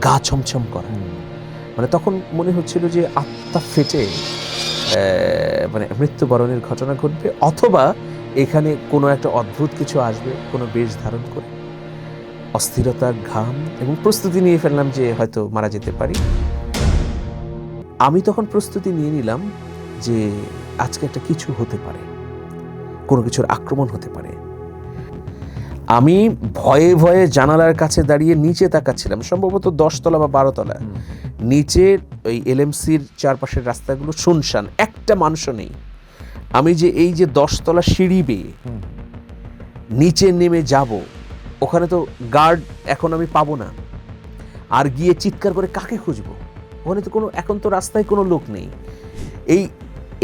গা ছমছম করা। মানে তখন মনে হচ্ছিল যে আত্মা ফেটে মানে মৃত্যুবরণের ঘটনা ঘটবে, অথবা এখানে কোনো একটা অদ্ভুত কিছু আসবে কোনো বেশ ধারণ করে। অস্থিরতার ঘাম এবং প্রস্তুতি নিয়ে ফেললাম যে হয়তো মারা যেতে পারি। আমি তখন প্রস্তুতি নিয়ে নিলাম যে আজকে একটা কিছু হতে পারে, কোনো কিছুর আক্রমণ হতে পারে। আমি ভয়ে ভয়ে জানালার কাছে দাঁড়িয়ে নিচে তাকাচ্ছিলাম, সম্ভবত 10 তলা বা 12 তলা। নিচে ওই এলএমসির চারপাশের রাস্তাগুলো শুনশান, একটা মানুষও নেই। আমি যে এই যে 10 তলা সিঁড়ি বেয়ে নিচে নেমে যাব, ওখানে তো গার্ড এখন আমি পাবো না। আর গিয়ে চিৎকার করে কাকে খুঁজবো? ওখানে তো এখন তো রাস্তায় কোনো লোক নেই। এই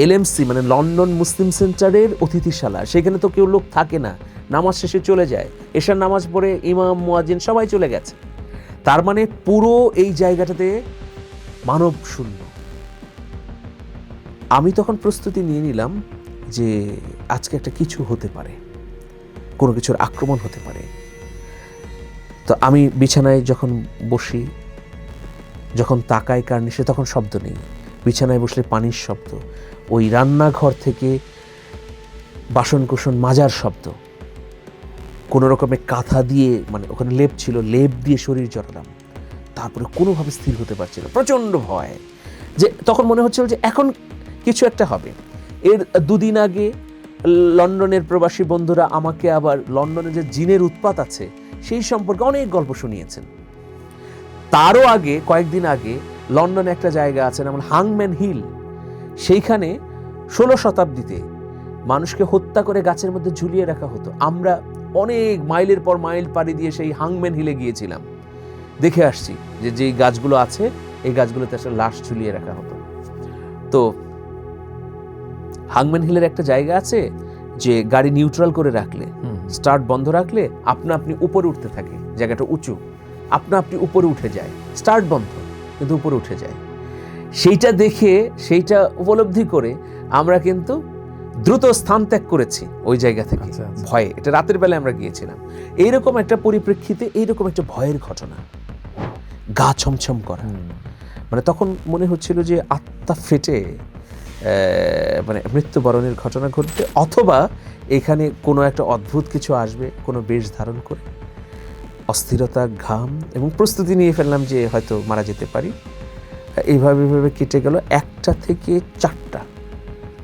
এলএমসি মানে লন্ডন মুসলিম সেন্টারের অতিথিশালা, সেখানে তো কেউ লোক থাকে না, নামাজ শেষে চলে যায়, এশার নামাজ পড়ে ইমাম মুয়াজ্জিন সবাই চলে গেছে। তার মানে পুরো এই জায়গাটাতে মানব শূন্য। আমি তখন প্রস্তুতি নিয়ে নিলাম যে আজকে একটা কিছু হতে পারে, কোনো কিছুর আক্রমণ হতে পারে। তো আমি বিছানায় যখন বসি, যখন তাকাই কার্নিশে, তখন শব্দ নেই। বিছানায় বসলে পানির শব্দ, ওই রান্নাঘর থেকে বাসনকোসন মাজার শব্দ, কোনো রকমের কাঁথা দিয়ে, মানে ওখানে লেপ ছিল, লেপ দিয়ে শরীর জড়ালাম। তারপরে কোনোভাবে স্থির হতে পারছিল, প্রচণ্ড ভয়। যে তখন মনে হচ্ছিল যে এখন কিছু একটা হবে। এর 2 দিন আগে লন্ডনের প্রবাসী বন্ধুরা আমাকে আবার লন্ডনে যে জিনের উৎপাত আছে সেই সম্পর্কে অনেক গল্প শুনিয়েছেন। তারও আগে, কয়েকদিন আগে লন্ডনে একটা জায়গা আছে নাম হাংম্যান হিল, সেইখানে 16 শতাব্দীতে মানুষকে হত্যা করে গাছের মধ্যে ঝুলিয়ে রাখা হতো। আমরা অনেক মাইলের পর মাইল পাড়ি দিয়ে সেই হাংম্যান হিলে গিয়েছিলাম, দেখে আসছি যে যেই গাছগুলো আছে এই গাছগুলোতে আসলে লাশ ঝুলিয়ে রাখা হতো। তো হাংম্যান হিলের একটা জায়গা আছে যে গাড়ি নিউট্রাল করে রাখলে, স্টার্ট বন্ধ রাখলে আপনা আপনি উপরে উঠতে থাকে, জায়গাটা উঁচু, আপনা আপনি উপরে উঠে যায়, স্টার্ট বন্ধ কিন্তু উপরে উঠে যায়। সেইটা দেখে, সেইটা উপলব্ধি করে আমরা কিন্তু দ্রুত স্থান ত্যাগ করেছি ওই জায়গা থেকে ভয়ে। এটা রাতের বেলায় আমরা গিয়েছিলাম। এইরকম একটা পরিপ্রেক্ষিতে এইরকম একটা ভয়ের ঘটনা, গা ছমছম করা। মানে তখন মনে হচ্ছিল যে আত্মা ফেটে মানে মৃত্যুবরণের ঘটনা ঘটবে, অথবা এখানে কোনো একটা অদ্ভুত কিছু আসবে কোনো বেশ ধারণ করে। অস্থিরতা, ঘাম এবং প্রস্তুতি নিয়ে ফেললাম যে হয়তো মারা যেতে পারি। এইভাবে কেটে গেল 1টা থেকে 4টা,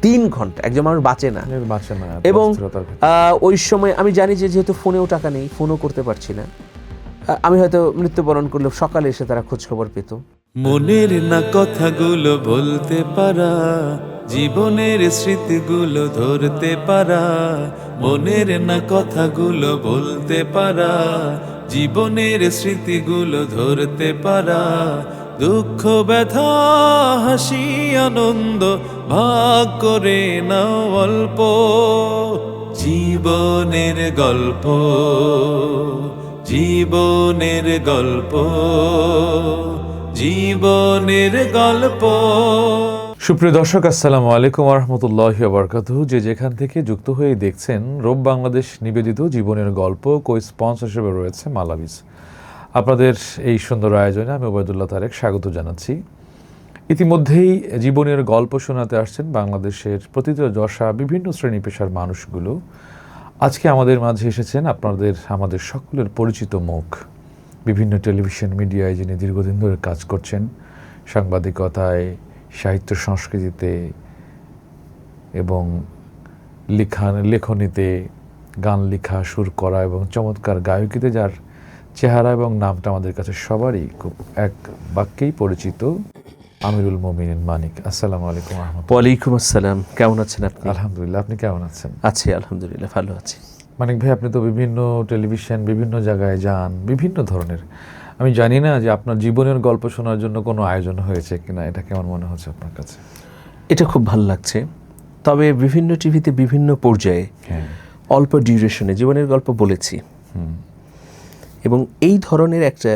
3 ঘন্টা। একজন মানুষ বাঁচে না। এবং ওই সময় আমি জানি যে যেহেতু ফোনেও টাকা নেই, ফোনও করতে পারছি না, আমি হয়তো মৃত্যুবরণ করলে সকালে এসে তারা খোঁজ খবর পেত। মনের না কথাগুলো বলতে পারা, জীবনের স্মৃতিগুলো ধরতে পারা, মনের না কথাগুলো বলতে পারা, জীবনের স্মৃতিগুলো ধরতে পারা, দুঃখ ব্যথা হাসি আনন্দ ভাগ করে নাও অল্প, জীবনের গল্প, জীবনের গল্প, জীবনের গল্প। সুপ্রিয় দর্শক, আসসালামু আলাইকুম ওয়া রাহমাতুল্লাহি ওয়া বারাকাতুহু। যে যেখান থেকে যুক্ত হয়ে দেখছেন, রব বাংলাদেশ নিবেদিত জীবনের গল্প কো স্পন্সর হিসেবে রয়েছে মালাভিজ। আপনাদের এই সুন্দর আয়োজনে আমি ওবায়দুল্লাহ তারেক স্বাগত জানাচ্ছি। ইতিমধ্যেই জীবনের গল্প শোনাতে আসছেন বাংলাদেশের প্রথিতযশা বিভিন্ন শ্রেণী পেশার মানুষগুলো। আজকে আমাদের মাঝে এসেছেন আমাদের সকলের পরিচিত মুখ। বিভিন্ন টেলিভিশন মিডিয়ায় যিনি দীর্ঘদিন ধরে কাজ করছেন, সাংবাদিকতায়, সাহিত্য সংস্কৃতিতে এবং লেখনীতে, গান লেখা, সুর করা এবং চমৎকার গায়কিতে যার চেহারা এবং নামটা আমাদের কাছে সবারই খুব এক বাক্যেই পরিচিত, আমিরুল মোমিনিন মানিক। আসসালামু আলাইকুম। ওয়ালাইকুম আসসালাম। কেমন আছেন আপনি? আলহামদুলিল্লাহ, আপনি কেমন আছেন? আছি আলহামদুলিল্লাহ, ভালো আছি। মানিক ভাই, আপনি তো বিভিন্ন টেলিভিশন, বিভিন্ন জায়গায় যান, বিভিন্ন ধরনের। আমি জানি না যে আপনার জীবনের গল্প শোনার জন্য কোনো আয়োজন হয়েছে কিনা, এটা কেমন মনে হচ্ছে আপনার কাছে? এটা খুব ভালো লাগছে। তবে বিভিন্ন টিভিতে বিভিন্ন পর্যায়ে অল্প ডিউরেশনে জীবনের গল্প বলেছি, এবং এই ধরনের একটা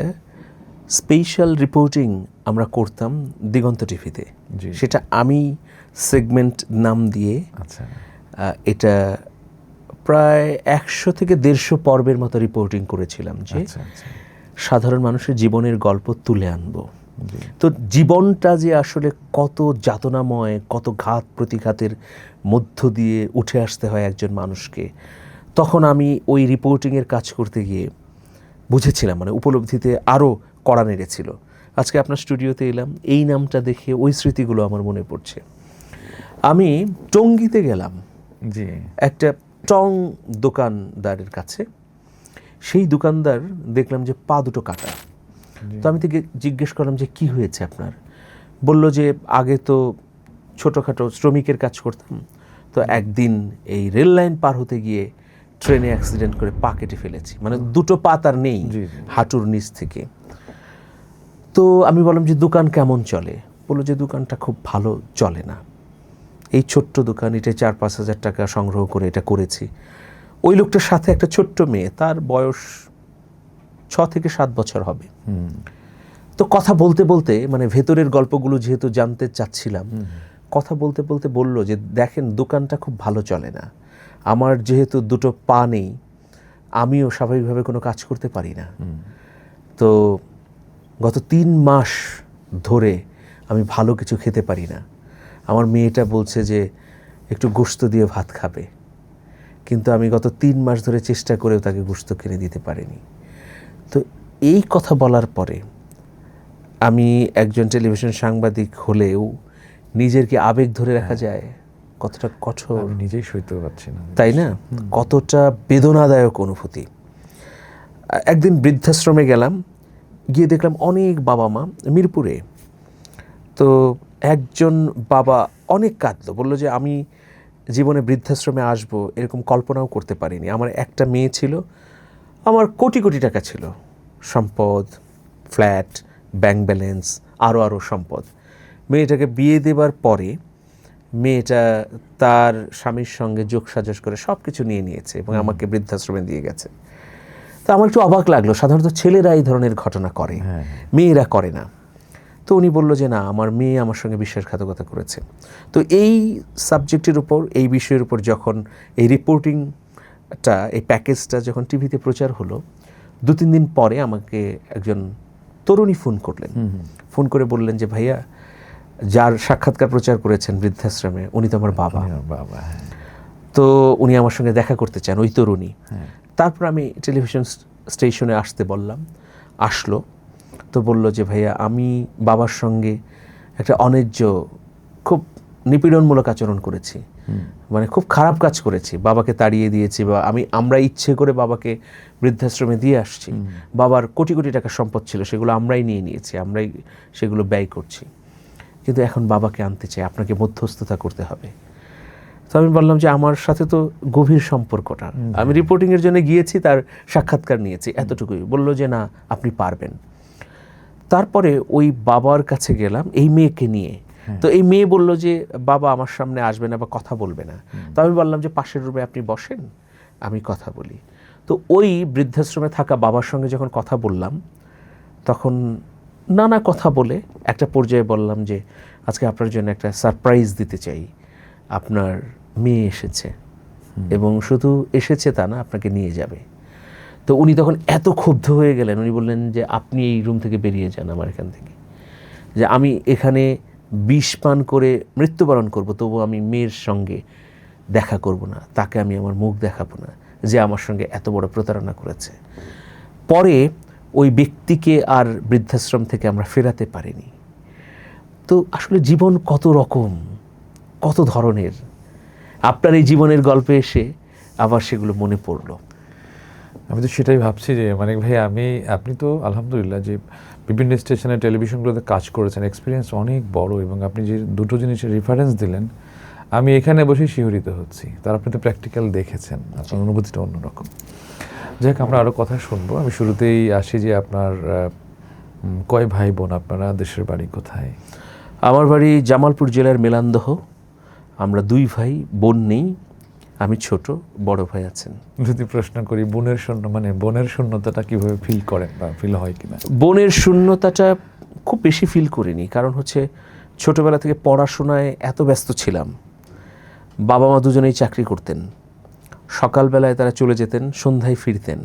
স্পেশাল রিপোর্টিং আমরা করতাম দিগন্ত টিভিতে। সেটা আমি সেগমেন্ট নাম দিয়ে, এটা প্রায় 100 থেকে 150 পর্বের মতো রিপোর্টিং করেছিলাম। যে সাধারণ মানুষের জীবনের গল্প তুলে আনবো। তো জীবনটা যে আসলে কত যাতনাময়, কত ঘাত প্রতিঘাতের মধ্য দিয়ে উঠে আসতে হয় একজন মানুষকে, তখন আমি ওই রিপোর্টিংয়ের কাজ করতে গিয়ে বুঝেছিলাম, মানে উপলব্ধিতে আরও কড়া নেড়েছিল। আজকে আপনার স্টুডিওতে এলাম, এই নামটা দেখে ওই স্মৃতিগুলো আমার মনে পড়ছে। আমি টঙ্গীতে গেলাম জি, একটা টং দোকানদারের কাছে। সেই দোকানদার দেখলাম যে পা দুটো কাটা। তো আমি থেকে জিজ্ঞেস করলাম যে কি হয়েছে আপনার? বলল যে আগে তো ছোটোখাটো শ্রমিকের কাজ করতাম, তো একদিন এই রেল লাইন পার হতে গিয়ে ট্রেনে অ্যাক্সিডেন্ট করে পা কেটে ফেলেছি, মানে দুটো পা তার নেই হাঁটুর নিচ থেকে। তো আমি বললাম যে দোকান কেমন চলে? বললো যে দোকানটা খুব ভালো চলে না, এই ছোট্ট দোকান, এটা 4-5 হাজার টাকা সংগ্রহ করে এটা করেছি। ওই লোকটার সাথে একটা ছোট্ট মেয়ে, তার বয়স 6 থেকে 7 বছর হবে। তো কথা বলতে বলতে, মানে ভেতরের গল্পগুলো যেহেতু জানতে চাচ্ছিলাম, কথা বলতে বলতে বলল যে দেখেন দোকানটা খুব ভালো চলে না, আমার যেহেতু দুটো পা নেই, আমিও স্বাভাবিকভাবে কোনো কাজ করতে পারি না। তো গত 3 মাস ধরে আমি ভালো কিছু খেতে পারি না। আমার মেয়েটা বলছে যে একটু গোশত দিয়ে ভাত খাবে, কিন্তু আমি গত 3 মাস ধরে চেষ্টা করেও তাকে গোশত কিনে দিতে পারিনি। তো এই কথা বলার পরে আমি একজন টেলিভিশন সাংবাদিক হলেও নিজের কি আবেগ ধরে রাখা যায়? কতটা কঠোর, আমি নিজেই সইতে পারছি না, তাই না? কতটা বেদনাদায়ক অনুভূতি। একদিন বৃদ্ধাশ্রমে গেলাম, গিয়ে দেখলাম অনেক বাবা মা মিরপুরে। তো একজন বাবা অনেক কাঁদলো, বললো যে আমি জীবনে বৃদ্ধাশ্রমে আসবো এরকম কল্পনাও করতে পারিনি। আমার একটা মেয়ে ছিল, আমার কোটি কোটি টাকা ছিল, সম্পদ, ফ্ল্যাট, ব্যাংক ব্যালেন্স, আরও সম্পদ। মেয়েটাকে বিয়ে দেবার পরে মেয়েটা তার স্বামীর সঙ্গে যোগসাজশ করে সব কিছু নিয়ে নিয়েছে এবং আমাকে বৃদ্ধাশ্রমে দিয়ে গেছে। তো আমার একটু অবাক লাগলো, সাধারণত ছেলেরা এই ধরনের ঘটনা করে, মেয়েরা করে না। তো উনি বলল যে না, আমার মেয়ে আমার সঙ্গে বিশ্বাসঘাতকতা করেছে। তো এই সাবজেক্টের উপর, এই বিষয়ের উপর যখন এই রিপোর্টিংটা, এই প্যাকেজটা যখন টিভিতে প্রচার হলো, 2-3 দিন পরে আমাকে একজন তরুণী ফোন করলেন। ফোন করে বললেন যে ভাইয়া, যার সাক্ষাৎকার প্রচার করেছেন বৃদ্ধাশ্রমে, উনি তো আমার বাবা। তো উনি আমার সঙ্গে দেখা করতে চান, ওই তরুণী। তারপর আমি টেলিভিশন স্টেশনে আসতে বললাম, আসলো। তো বলল যে ভাইয়া, আমি বাবার সঙ্গে একটা অন্যায্য, খুব নিপীড়নমূলক আচরণ করেছি, মানে খুব খারাপ কাজ করেছি, বাবাকে তাড়িয়ে দিয়েছি, বা আমরা ইচ্ছে করে বাবাকে বৃদ্ধাশ্রমে দিয়ে আসছি। বাবার কোটি কোটি টাকা সম্পদ ছিল, সেগুলো আমরাই নিয়ে নিয়েছি, আমরাই সেগুলো ব্যয় করছি, কিন্তু এখন বাবাকে আনতে চাই, আপনাকে মধ্যস্থতা করতে হবে। তো আমি বললাম যে আমার সাথে তো গভীর সম্পর্কটা, আমি রিপোর্টিংয়ের জন্য গিয়েছি, তার সাক্ষাৎকার নিয়েছি, এতটুকুই। বলল যে না, আপনি পারবেন। তারপরে ওই বাবার কাছে গেলাম এই মেয়েকে নিয়ে। তো এই মেয়ে বলল যে বাবা আমার সামনে আসবে না বা কথা বলবে না। তো আমি বললাম যে পাশের রুমে আপনি বসেন, আমি কথা বলি। তো ওই বৃদ্ধাশ্রমে থাকা বাবার সঙ্গে যখন কথা বললাম, তখন নানা কথা বলে একটা পর্যায়ে বললাম যে আজকে আপনার জন্য একটা সারপ্রাইজ দিতে চাই, আপনার মেয়ে এসেছে, এবং শুধু এসেছে তা না, আপনাকে নিয়ে যাবে। তো উনি তখন এত ক্ষুব্ধ হয়ে গেলেন, উনি বললেন যে আপনি এই রুম থেকে বেরিয়ে যান আমার এখান থেকে, যে আমি এখানে বিষ পান করে মৃত্যুবরণ করব, তবু আমি মেয়ের সঙ্গে দেখা করব না, তাকে আমি আমার মুখ দেখাবো না, যে আমার সঙ্গে এত বড় প্রতারণা করেছে। পরে ওই ব্যক্তিকে আর বৃদ্ধাশ্রম থেকে আমরা ফেরাতে পারিনি। তো আসলে জীবন কত রকম, কত ধরনের। আপনার এই জীবনের গল্পে এসে আবার সেগুলো মনে পড়লো। আমি তো সেটাই ভাবছি যে মানিক ভাই, আপনি তো আলহামদুলিল্লাহ যে বিভিন্ন স্টেশনে, টেলিভিশনগুলোতে কাজ করেছেন, এক্সপিরিয়েন্স অনেক বড়, এবং আপনি যে দুটো জিনিসের রেফারেন্স দিলেন, আমি এখানে বসে শিহরিত হচ্ছি। তার আপনি তো প্র্যাকটিক্যাল দেখেছেন, আপনার অনুভূতিটা অন্যরকম। যাই হোক, আমরা আরও কথা শুনবো। আমি শুরুতেই আসি যে আপনার কয় ভাই বোন আপনারা, দেশের বাড়ি কোথায়? আমার বাড়ি জামালপুর জেলার মেলান্দহ। আমরা 2 ভাই, বোন নেই, আমি ছোট, বড় ভাই আছেন। যদি প্রশ্ন করি, বোনের শূন্যতাটা কিভাবে ফিল করেন বা ফিল হয় কিনা? বোনের শূন্যতাটা খুব বেশি ফিল করিনি, কারণ হচ্ছে ছোটবেলা থেকে পড়াশোনায় এত ব্যস্ত ছিলাম। বাবা মা দুজনেই চাকরি করতেন, সকালবেলায় তারা চলে যেতেন, সন্ধ্যায় ফিরতেন।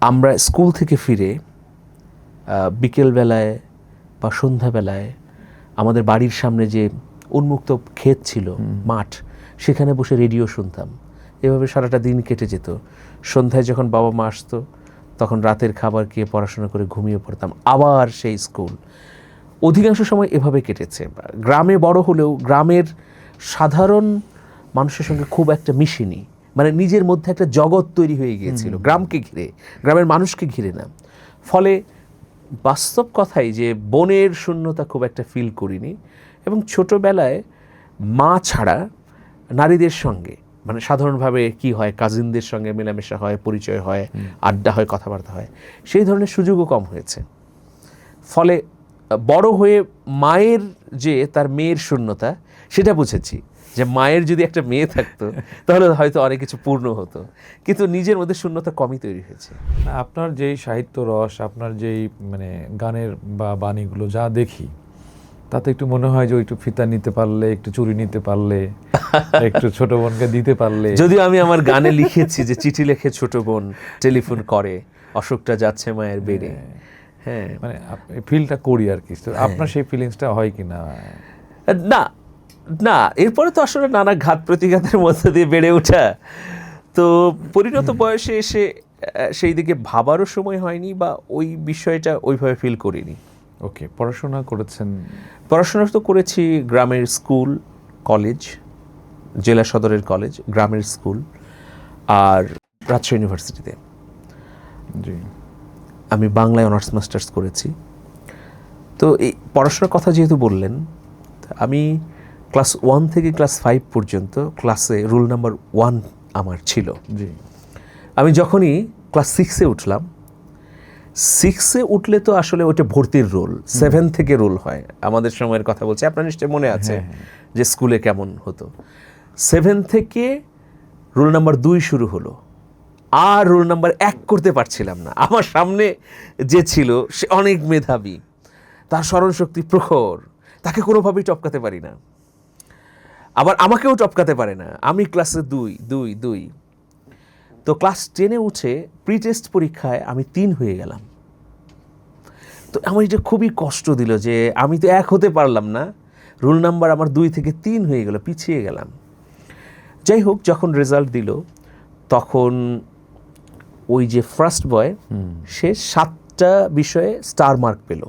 আমরা স্কুল থেকে ফিরে বিকেলবেলায় বা সন্ধ্যাবেলায় আমাদের বাড়ির সামনে যে উন্মুক্ত ক্ষেত ছিল, মাঠ, সেখানে বসে রেডিও শুনতাম। এভাবে সারাটা দিন কেটে যেত। সন্ধ্যায় যখন বাবা মা আসতো তখন রাতের খাবার খেয়ে পড়াশোনা করে ঘুমিয়ে পড়তাম, আবার সেই স্কুল। অধিকাংশ সময় এভাবে কেটেছে। গ্রামে বড় হলেও গ্রামের সাধারণ মানুষের সঙ্গে খুব একটা মিশিনি, মানে নিজের মধ্যে একটা জগৎ তৈরি হয়ে গিয়েছিল গ্রামকে ঘিরে, গ্রামের মানুষকে ঘিরে না। ফলে বাস্তব কথাই যে বনের শূন্যতা খুব একটা ফিল করিনি। এবং ছোটোবেলায় মা ছাড়া নারীদের সঙ্গে, মানে সাধারণভাবে কি হয়, কাজিনদের সঙ্গে মেলামেশা হয়, পরিচয় হয়, আড্ডা হয়, কথাবার্তা হয়, সেই ধরনের সুযোগও কম হয়েছে। ফলে বড় হয়ে মায়ের যে তার মেয়ের শূন্যতা, সেটা বুঝেছি যে মায়ের যদি একটা মেয়ে থাকতো তাহলে হয়তো অনেক কিছু পূর্ণ হতো, কিন্তু নিজের মধ্যে শূন্যতা কমই তৈরি হয়েছে। আপনার যেই সাহিত্য রস, আপনার যেই মানে গানের বা বাণীগুলো যা দেখি, তাতে একটু মনে হয় যে একটু ফিতা নিতে পারলে, একটু চুরি নিতে পারলে, একটু ছোট বোনকে দিতে পারলে। যদিও আমি আমার গানে লিখেছি যে চিঠি লেখে ছোট বোন টেলিফোন করে, অসুখটা যাচ্ছে মায়ের বেড়ে। হ্যাঁ, মানে ফিলটা করি আর কি। তো আপনার সেই ফিলিংসটা হয় কি না? না না, এরপরে তো আসলে নানা ঘাত প্রতিঘাতের মধ্যে দিয়ে বেড়ে ওঠা, তো পরিণত বয়সে এসে সেই দিকে ভাবারও সময় হয়নি বা ওই বিষয়টা ওইভাবে ফিল করিনি। ওকে, পড়াশোনা করেছেন? পড়াশোনা তো করেছি গ্রামের স্কুল, কলেজ, জেলা সদরের কলেজ, গ্রামের স্কুল, আর রাজশাহী ইউনিভার্সিটিতে। জি। আমি বাংলায় অনার্স মাস্টার্স করেছি। তো এই পড়াশোনার কথা যেহেতু বললেন, আমি ক্লাস 1 থেকে ক্লাস 5 পর্যন্ত ক্লাসে রোল নাম্বার 1 আমার ছিল। জি। আমি যখনই ক্লাস 6-এ উঠলাম, 6-এ উঠলে তো আসলে ওটা ভর্তির রোল, 7 থেকে রোল হয় আমাদের সময়ের কথা বলছি, আপনার নিশ্চয়ই মনে আছে যে স্কুলে কেমন হতো। 7 থেকে রোল নাম্বার 2 শুরু হলো, আর রোল নাম্বার 1 করতে পারছিলাম না। আমার সামনে যে ছিল সে অনেক মেধাবী, তার স্মরণশক্তি প্রখর, তাকে কোনোভাবেই টপকাতে পারি না, আবার আমাকেও টপকাতে পারে না। আমি ক্লাসে 2 তো ক্লাস 10-এ উঠে প্রি টেস্ট পরীক্ষায় আমি 3 হয়ে গেলাম। তো আমার এটা খুবই কষ্ট দিল যে আমি তো 1 হতে পারলাম না, রোল নাম্বার আমার 2 থেকে 3 হয়ে গেল, পিছিয়ে গেলাম। যাই হোক, যখন রেজাল্ট দিল তখন ওই যে ফার্স্ট বয়, সে 7টা বিষয়ে স্টার মার্ক পেল,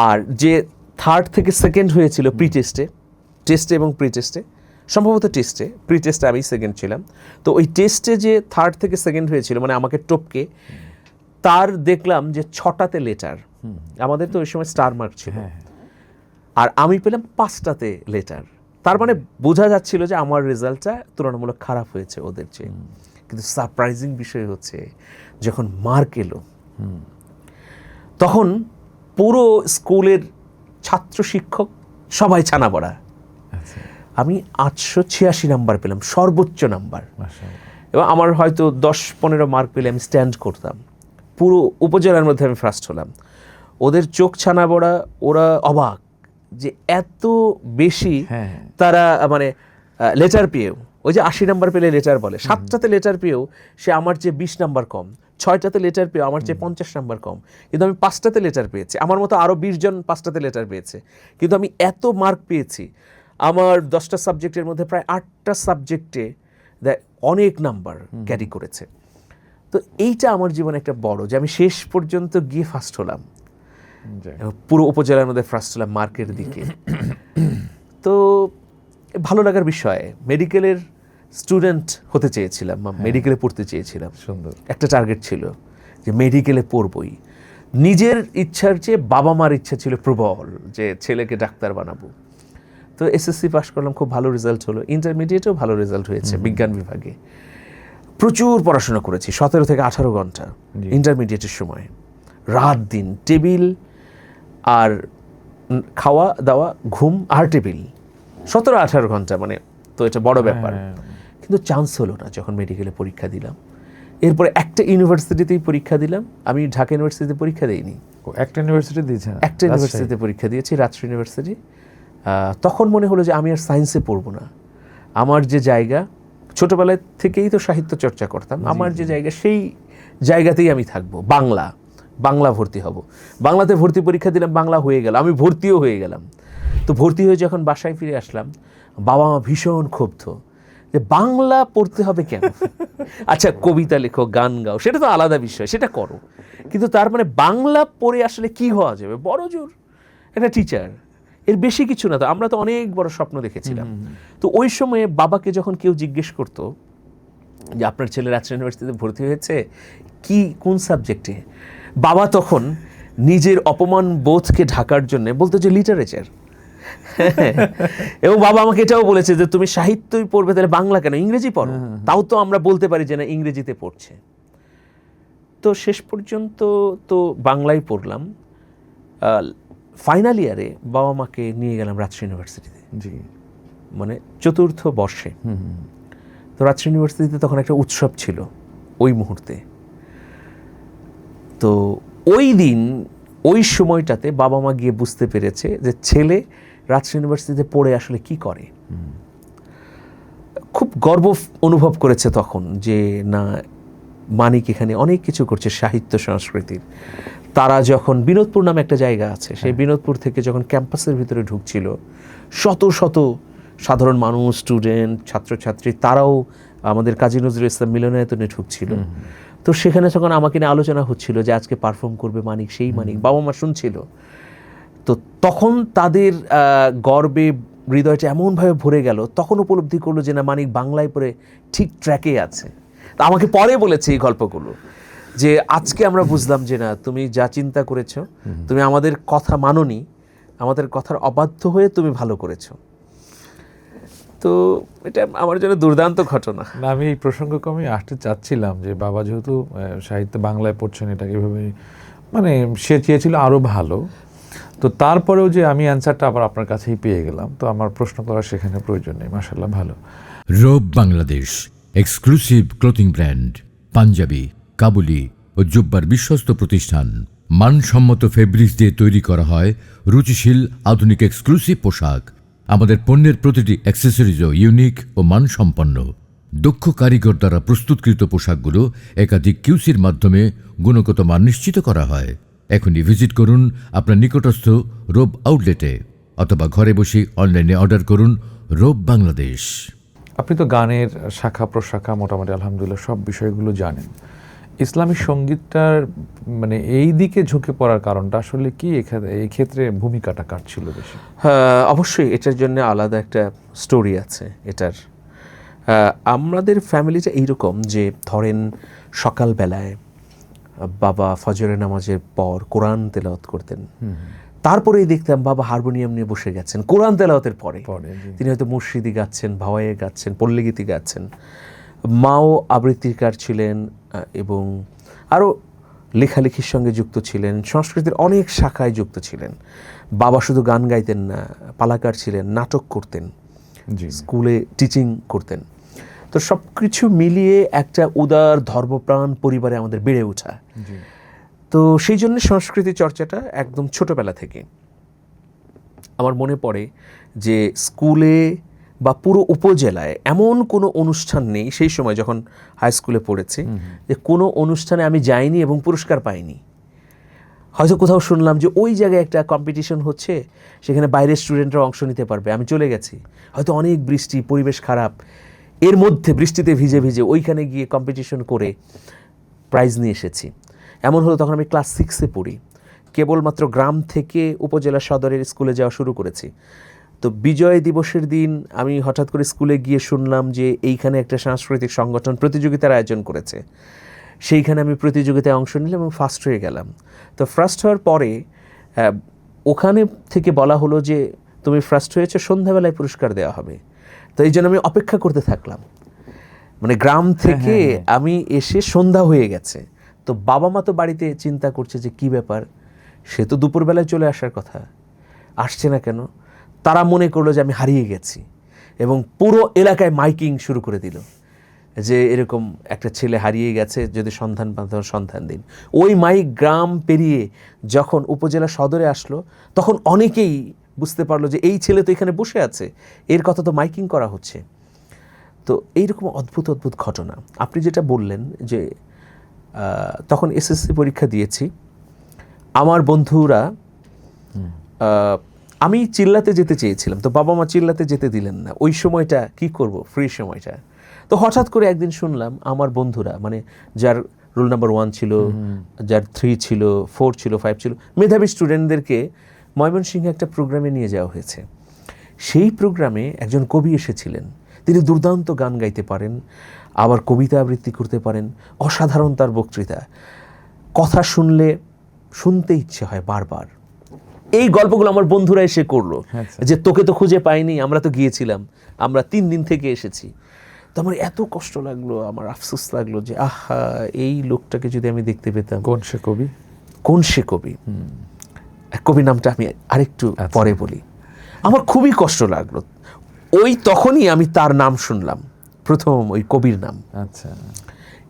আর যে 3rd থেকে 2nd হয়েছিল প্রি টেস্টে, টেস্টে এবং প্রি টেস্টে, সম্ভবত টেস্টে, প্রি টেস্টে আমি 2nd ছিলাম, তো ওই টেস্টে যে 3rd থেকে 2nd হয়েছিল, মানে আমাকে টপকে, তার দেখলাম যে 6টাতে লেটার, আমাদের তো ওই সময় স্টার মার্ক ছিল, আর আমি পেলাম 5টাতে লেটার। তার মানে বোঝা যাচ্ছিল যে আমার রেজাল্টটা তুলনামূলক খারাপ হয়েছে ওদের চেয়ে। কিন্তু সারপ্রাইজিং বিষয় হচ্ছে যখন মার্ক এলো, তখন পুরো স্কুলের ছাত্র শিক্ষক সবাই ছানা পড়া। আমি 886 নাম্বার পেলাম, সর্বোচ্চ নাম্বার, এবং আমার হয়তো 10-15 মার্ক পেলে আমি স্ট্যান্ড করতাম। পুরো উপজেলার মধ্যে আমি ফার্স্ট হলাম। ওদের চোখ ছানা পড়া, ওরা অবাক যে এত বেশি তারা মানে লেটার পেয়েও, ওই যে 80 নাম্বার পেলে লেটার বলে, 7টাতে লেটার পেয়েও সে আমার চেয়ে 20 নাম্বার কম, 6টাতে লেটার পেয়েও আমার চেয়ে 50 নাম্বার কম, কিন্তু আমি 5টাতে লেটার পেয়েছি। আমার মতো আরও 20 জন 5টাতে লেটার পেয়েছে, কিন্তু আমি এত মার্ক পেয়েছি। আমার 10টা সাবজেক্টের মধ্যে প্রায় 8টা সাবজেক্টে অনেক নাম্বার ক্যারি করেছে। তো এইটা আমার জীবনে একটা বড়, যে আমি শেষ পর্যন্ত গিয়ে ফার্স্ট হলাম, পুরো উপজেলার মধ্যে ফার্স্ট হলাম মার্কের দিকে। তো ভালো লাগার বিষয়, মেডিকেলের স্টুডেন্ট হতে চেয়েছিলাম, মেডিকেলে পড়তে চেয়েছিলাম, সুন্দর একটা টার্গেট ছিল যে মেডিকেলে পড়বই। নিজের ইচ্ছার চেয়ে বাবা মার ইচ্ছা ছিল প্রবল যে ছেলেকে ডাক্তার বানাবো। তো এসএসসি পাস করলাম, খুব ভালো রেজাল্ট হলো, ইন্টারমিডিয়েটেও ভালো রেজাল্ট হয়েছে বিজ্ঞান বিভাগে। প্রচুর পড়াশোনা করেছি, 17 থেকে 18 ঘন্টা ইন্টারমিডিয়েটের সময়, রাত দিন, টেবিল আর খাওয়া দাওয়া, ঘুম আর টেবিল, 17-18 ঘন্টা, মানে তো এটা বড় ব্যাপার। কিন্তু চান্স হলো না যখন মেডিকেলে পরীক্ষা দিলাম। এরপরে একটা ইউনিভার্সিটিতেই পরীক্ষা দিলাম, আমি ঢাকা ইউনিভার্সিটিতে পরীক্ষা দিইনি। একটা ইউনিভার্সিটি দিয়েছেন? একটা ইউনিভার্সিটিতে পরীক্ষা দিয়েছি, রাজশাহী ইউনিভার্সিটি। তখন মনে হলো যে আমি আর সায়েন্সে পড়বো না, আমার যে জায়গা, ছোটোবেলায় থেকেই তো সাহিত্য চর্চা করতাম, আমার যে জায়গা সেই জায়গাতেই আমি থাকবো, বাংলা ভর্তি হব। বাংলাতে ভর্তি পরীক্ষা দিলাম, বাংলা হয়ে গেল, আমি ভর্তিও হয়ে গেলাম। তো ভর্তি হয়ে যখন বাসায় ফিরে আসলাম, বাবা মা ভীষণ ক্ষুব্ধ যে বাংলা পড়তে হবে কেন? আচ্ছা কবিতা লেখো, গান গাও, সেটা তো আলাদা বিষয়, সেটা করো, কিন্তু তার মানে বাংলা পড়ে আসলে কি হওয়া যাবে? বড় জোর একটা টিচার, এর বেশি কিছু না। তো আমরা তো অনেক বড় স্বপ্ন দেখেছিলাম। তো ওই সময়ে বাবাকে যখন কেউ জিজ্ঞেস করতো যে আপনার ছেলে রাজশাহী ইউনিভার্সিটিতে ভর্তি হয়েছে, কোন সাবজেক্টে, বাবা তখন নিজের অপমান বোধকে ঢাকার জন্য বলতো যে লিটারেচার। এবং বাবা আমাকে এটাও বলেছে যে তুমি সাহিত্যই পড়বে, তাহলে বাংলা কেন, ইংরেজি পড়ো। তাও তো আমরা বলতে পারি যে না, ইংরেজিতে পড়ছে। তো শেষ পর্যন্ত তো বাংলায় পড়লাম। ফাইনাল ইয়ারে বাবা মাকে নিয়ে গেলাম রাজশাহী ইউনিভার্সিটিতে, জি, মানে চতুর্থ বর্ষে। তো রাজশাহী ইউনিভার্সিটিতে তখন একটা উৎসব ছিল ওই মুহূর্তে। তো ওই দিন, ওই সময়টাতে বাবা মা গিয়ে বুঝতে পেরেছে যে ছেলে রাজশাহী ইউনিভার্সিটিতে পড়ে আসলে কি করে। খুব গর্ব অনুভব করেছে তখন যে না, মানিক এখানে অনেক কিছু করছে সাহিত্য সংস্কৃতির। তারা যখন বিনোদপুর নামে একটা জায়গা আছে, সেই বিনোদপুর থেকে যখন ক্যাম্পাসের ভিতরে ঢুকছিল, শত শত সাধারণ মানুষ, স্টুডেন্ট, ছাত্রছাত্রী, তারাও আমাদের কাজী নজরুল ইসলাম মিলনায়তনে ঢুকছিল। তো সেখানে তখন আমাকে নিয়ে আলোচনা হচ্ছিল যে আজকে পারফর্ম করবে মানিক, সেই মানিক। বাবা মা শুনছিল। তো তখন তাদের গর্বে হৃদয়টা এমনভাবে ভরে গেল, তখন উপলব্ধি করলো যে না, মানিক বাংলায় পড়ে ঠিক ট্র্যাকে আছে। তা আমাকে পরে বলেছে এই গল্পগুলো, যে আজকে আমরা বুঝলাম যে না, তুমি যা চিন্তা করেছো, তুমি আমাদের কথা মানোনি, আমাদের কথার অবাধ্য হয়ে তুমি ভালো করেছো। তো এটা আমার জন্য দুর্দান্ত ঘটনা। না, আমি এই প্রসঙ্গকে আমি আসতে চাচ্ছিলাম যে বাবা যেহেতু সাহিত্য বাংলায় পড়ছেন, এটাকে এভাবে মানে সে চেয়েছিল আরও ভালো। তো তারপরেও যে আমি অ্যান্সারটা আবার আপনার কাছেই পেয়ে গেলাম, তো আমার প্রশ্ন করার সেখানে প্রয়োজন নেই। মাশাআল্লাহ, ভালো। Robe Bangladesh exclusive clothing brand, panjabi, kabuli ও জুব্বার বিশ্বস্ত প্রতিষ্ঠান। মানসম্মত ফেব্রিক্স দিয়ে তৈরি করা হয় রুচিশীল আধুনিক এক্সক্লুসিভ পোশাক। আমাদের পণ্যের প্রতিটি অ্যাক্সেসরিজও ইউনিক ও মানসম্পন্ন। দক্ষ কারিগর দ্বারা প্রস্তুতকৃত পোশাকগুলো একাধিক কিউসির মাধ্যমে গুণগত মান নিশ্চিত করা হয়। এখনই ভিজিট করুন আপনার নিকটস্থ রোব আউটলেটে, অথবা ঘরে বসে অনলাইনে অর্ডার করুন রোব বাংলাদেশ। আপনি তো গানের শাখা প্রশাখা মোটামুটি আলহামদুলিল্লাহ সব বিষয়গুলো জানেন। ইসলামী সঙ্গীতটার মানে এই দিকে ঝুঁকে পড়ার কারণটা আসলে কি, এই ক্ষেত্রে ভূমিকাটা কার ছিল বেশি? হ্যাঁ, অবশ্যই এটার জন্য আলাদা একটা স্টোরি আছে এটার। আমাদের ফ্যামিলিটা এইরকম যে ধরেন সকালবেলায় বাবা ফজরের নামাজের পর কোরআন তেলাওয়াত করতেন, তারপরেই দেখতাম বাবা হারমোনিয়াম নিয়ে বসে গেছেন কোরআন তেলাওয়াতের পরে। তিনি হয়তো মুর্শিদি গাচ্ছেন, ভাওয়াইয়ে গাচ্ছেন, পল্লীগীতি গাচ্ছেন। মাও আবৃত্তিকার ছিলেন এবং আরও লেখালেখির সঙ্গে যুক্ত ছিলেন, সংস্কৃতির অনেক শাখায় যুক্ত ছিলেন। বাবা শুধু গান গাইতেন না, পালাকার ছিলেন, নাটক করতেন, স্কুলে টিচিং করতেন। তো সব কিছু মিলিয়ে একটা উদার ধর্মপ্রাণ পরিবারে আমাদের বেড়ে ওঠা। তো সেই জন্য সংস্কৃতি চর্চাটা একদম ছোটবেলা থেকে। আমার মনে পড়ে যে স্কুলে বা পুরো উপজেলায় এমন কোনো অনুষ্ঠান নেই সেই সময় যখন হাই স্কুলে পড়েছি যে কোনো অনুষ্ঠানে আমি যাইনি এবং পুরস্কার পাইনি। হয়তো কোথাও শুনলাম যে ওই জায়গায় একটা কম্পিটিশন হচ্ছে, সেখানে বাইরের স্টুডেন্টরা অংশ নিতে পারবে, আমি চলে গেছি। হয়তো অনেক বৃষ্টি, পরিবেশ খারাপ, এর মধ্যে বৃষ্টিতে ভিজে ভিজে ওইখানে গিয়ে কম্পিটিশন করে প্রাইজ নিয়ে এসেছি। এমন হলো তখন আমি ক্লাস 6-এ পড়ি, কেবলমাত্র গ্রাম থেকে উপজেলা সদরের স্কুলে যাওয়া শুরু করেছি। তো বিজয় দিবসের দিন আমি হঠাৎ করে স্কুলে গিয়ে শুনলাম যে এইখানে একটা সাংস্কৃতিক সংগঠন প্রতিযোগিতার আয়োজন করেছে। সেইখানে আমি প্রতিযোগিতায় অংশ নিলাম এবং ফার্স্ট হয়ে গেলাম। তো ফার্স্ট হওয়ার পরে ওখানে থেকে বলা হলো যে তুমি ফার্স্ট হয়েছো, সন্ধ্যাবেলায় পুরস্কার দেওয়া হবে। তো এই জন্য আমি অপেক্ষা করতে থাকলাম, মানে গ্রাম থেকে আমি এসে সন্ধ্যা হয়ে গেছে। তো বাবা মা তো বাড়িতে চিন্তা করছে যে কি ব্যাপার, সে তো দুপুরবেলায় চলে আসার কথা, আসছে না কেন। তারা মনে করলো যে আমি হারিয়ে গেছি এবং পুরো এলাকায় মাইকিং শুরু করে দিল যে এরকম একটা ছেলে হারিয়ে গেছে, যদি সন্ধান পান তখন সন্ধান দিন। ওই মাইক গ্রাম পেরিয়ে যখন উপজেলা সদরে আসলো, তখন অনেকেই বুঝতে পারলো যে এই ছেলে তো এখানে বসে আছে, এর কথা তো মাইকিং করা হচ্ছে। তো এইরকম অদ্ভুত অদ্ভুত ঘটনা। আপনি যেটা বললেন যে তখন এসএসসি পরীক্ষা দিয়েছি। আমার বন্ধুরা, আমি চিল্লাতে যেতে চেয়েছিলাম, তো বাবা মা চিল্লাতে যেতে দিলেন না। ওই সময়টা কি করব, ফ্রি সময়টা। তো হঠাৎ করে একদিন শুনলাম আমার বন্ধুরা, মানে যার রোল নাম্বার 1 ছিল, যার 3 ছিল, 4 ছিল, 5 ছিল, মেধাবী স্টুডেন্টদেরকে ময়মনসিংহে একটা প্রোগ্রামে নিয়ে যাওয়া হয়েছে। সেই প্রোগ্রামে একজন কবি এসেছিলেন। তিনি দুর্দান্ত গান গাইতে পারেন, আবার কবিতা আবৃত্তি করতে পারেন। অসাধারণ তার বক্তৃতা, কথা শুনতে ইচ্ছে হয় বারবার। এই গল্পগুলো আমার বন্ধুরা এসে করলো, যে তোকে তো খুঁজে পাইনি, আমরা তো গিয়েছিলাম, আমরা 3 দিন থেকে এসেছি। তো আমার এত কষ্ট লাগলো, আমার আফসোস লাগলো যে আহা, এই লোকটাকে যদি আমি দেখতে পেতাম। কোন সে কবি? কবির নামটা আমি আরেকটু পরে বলি। আমার খুবই কষ্ট লাগলো। ওই তখনই আমি তার নাম শুনলাম, প্রথম ওই কবির নাম। আচ্ছা।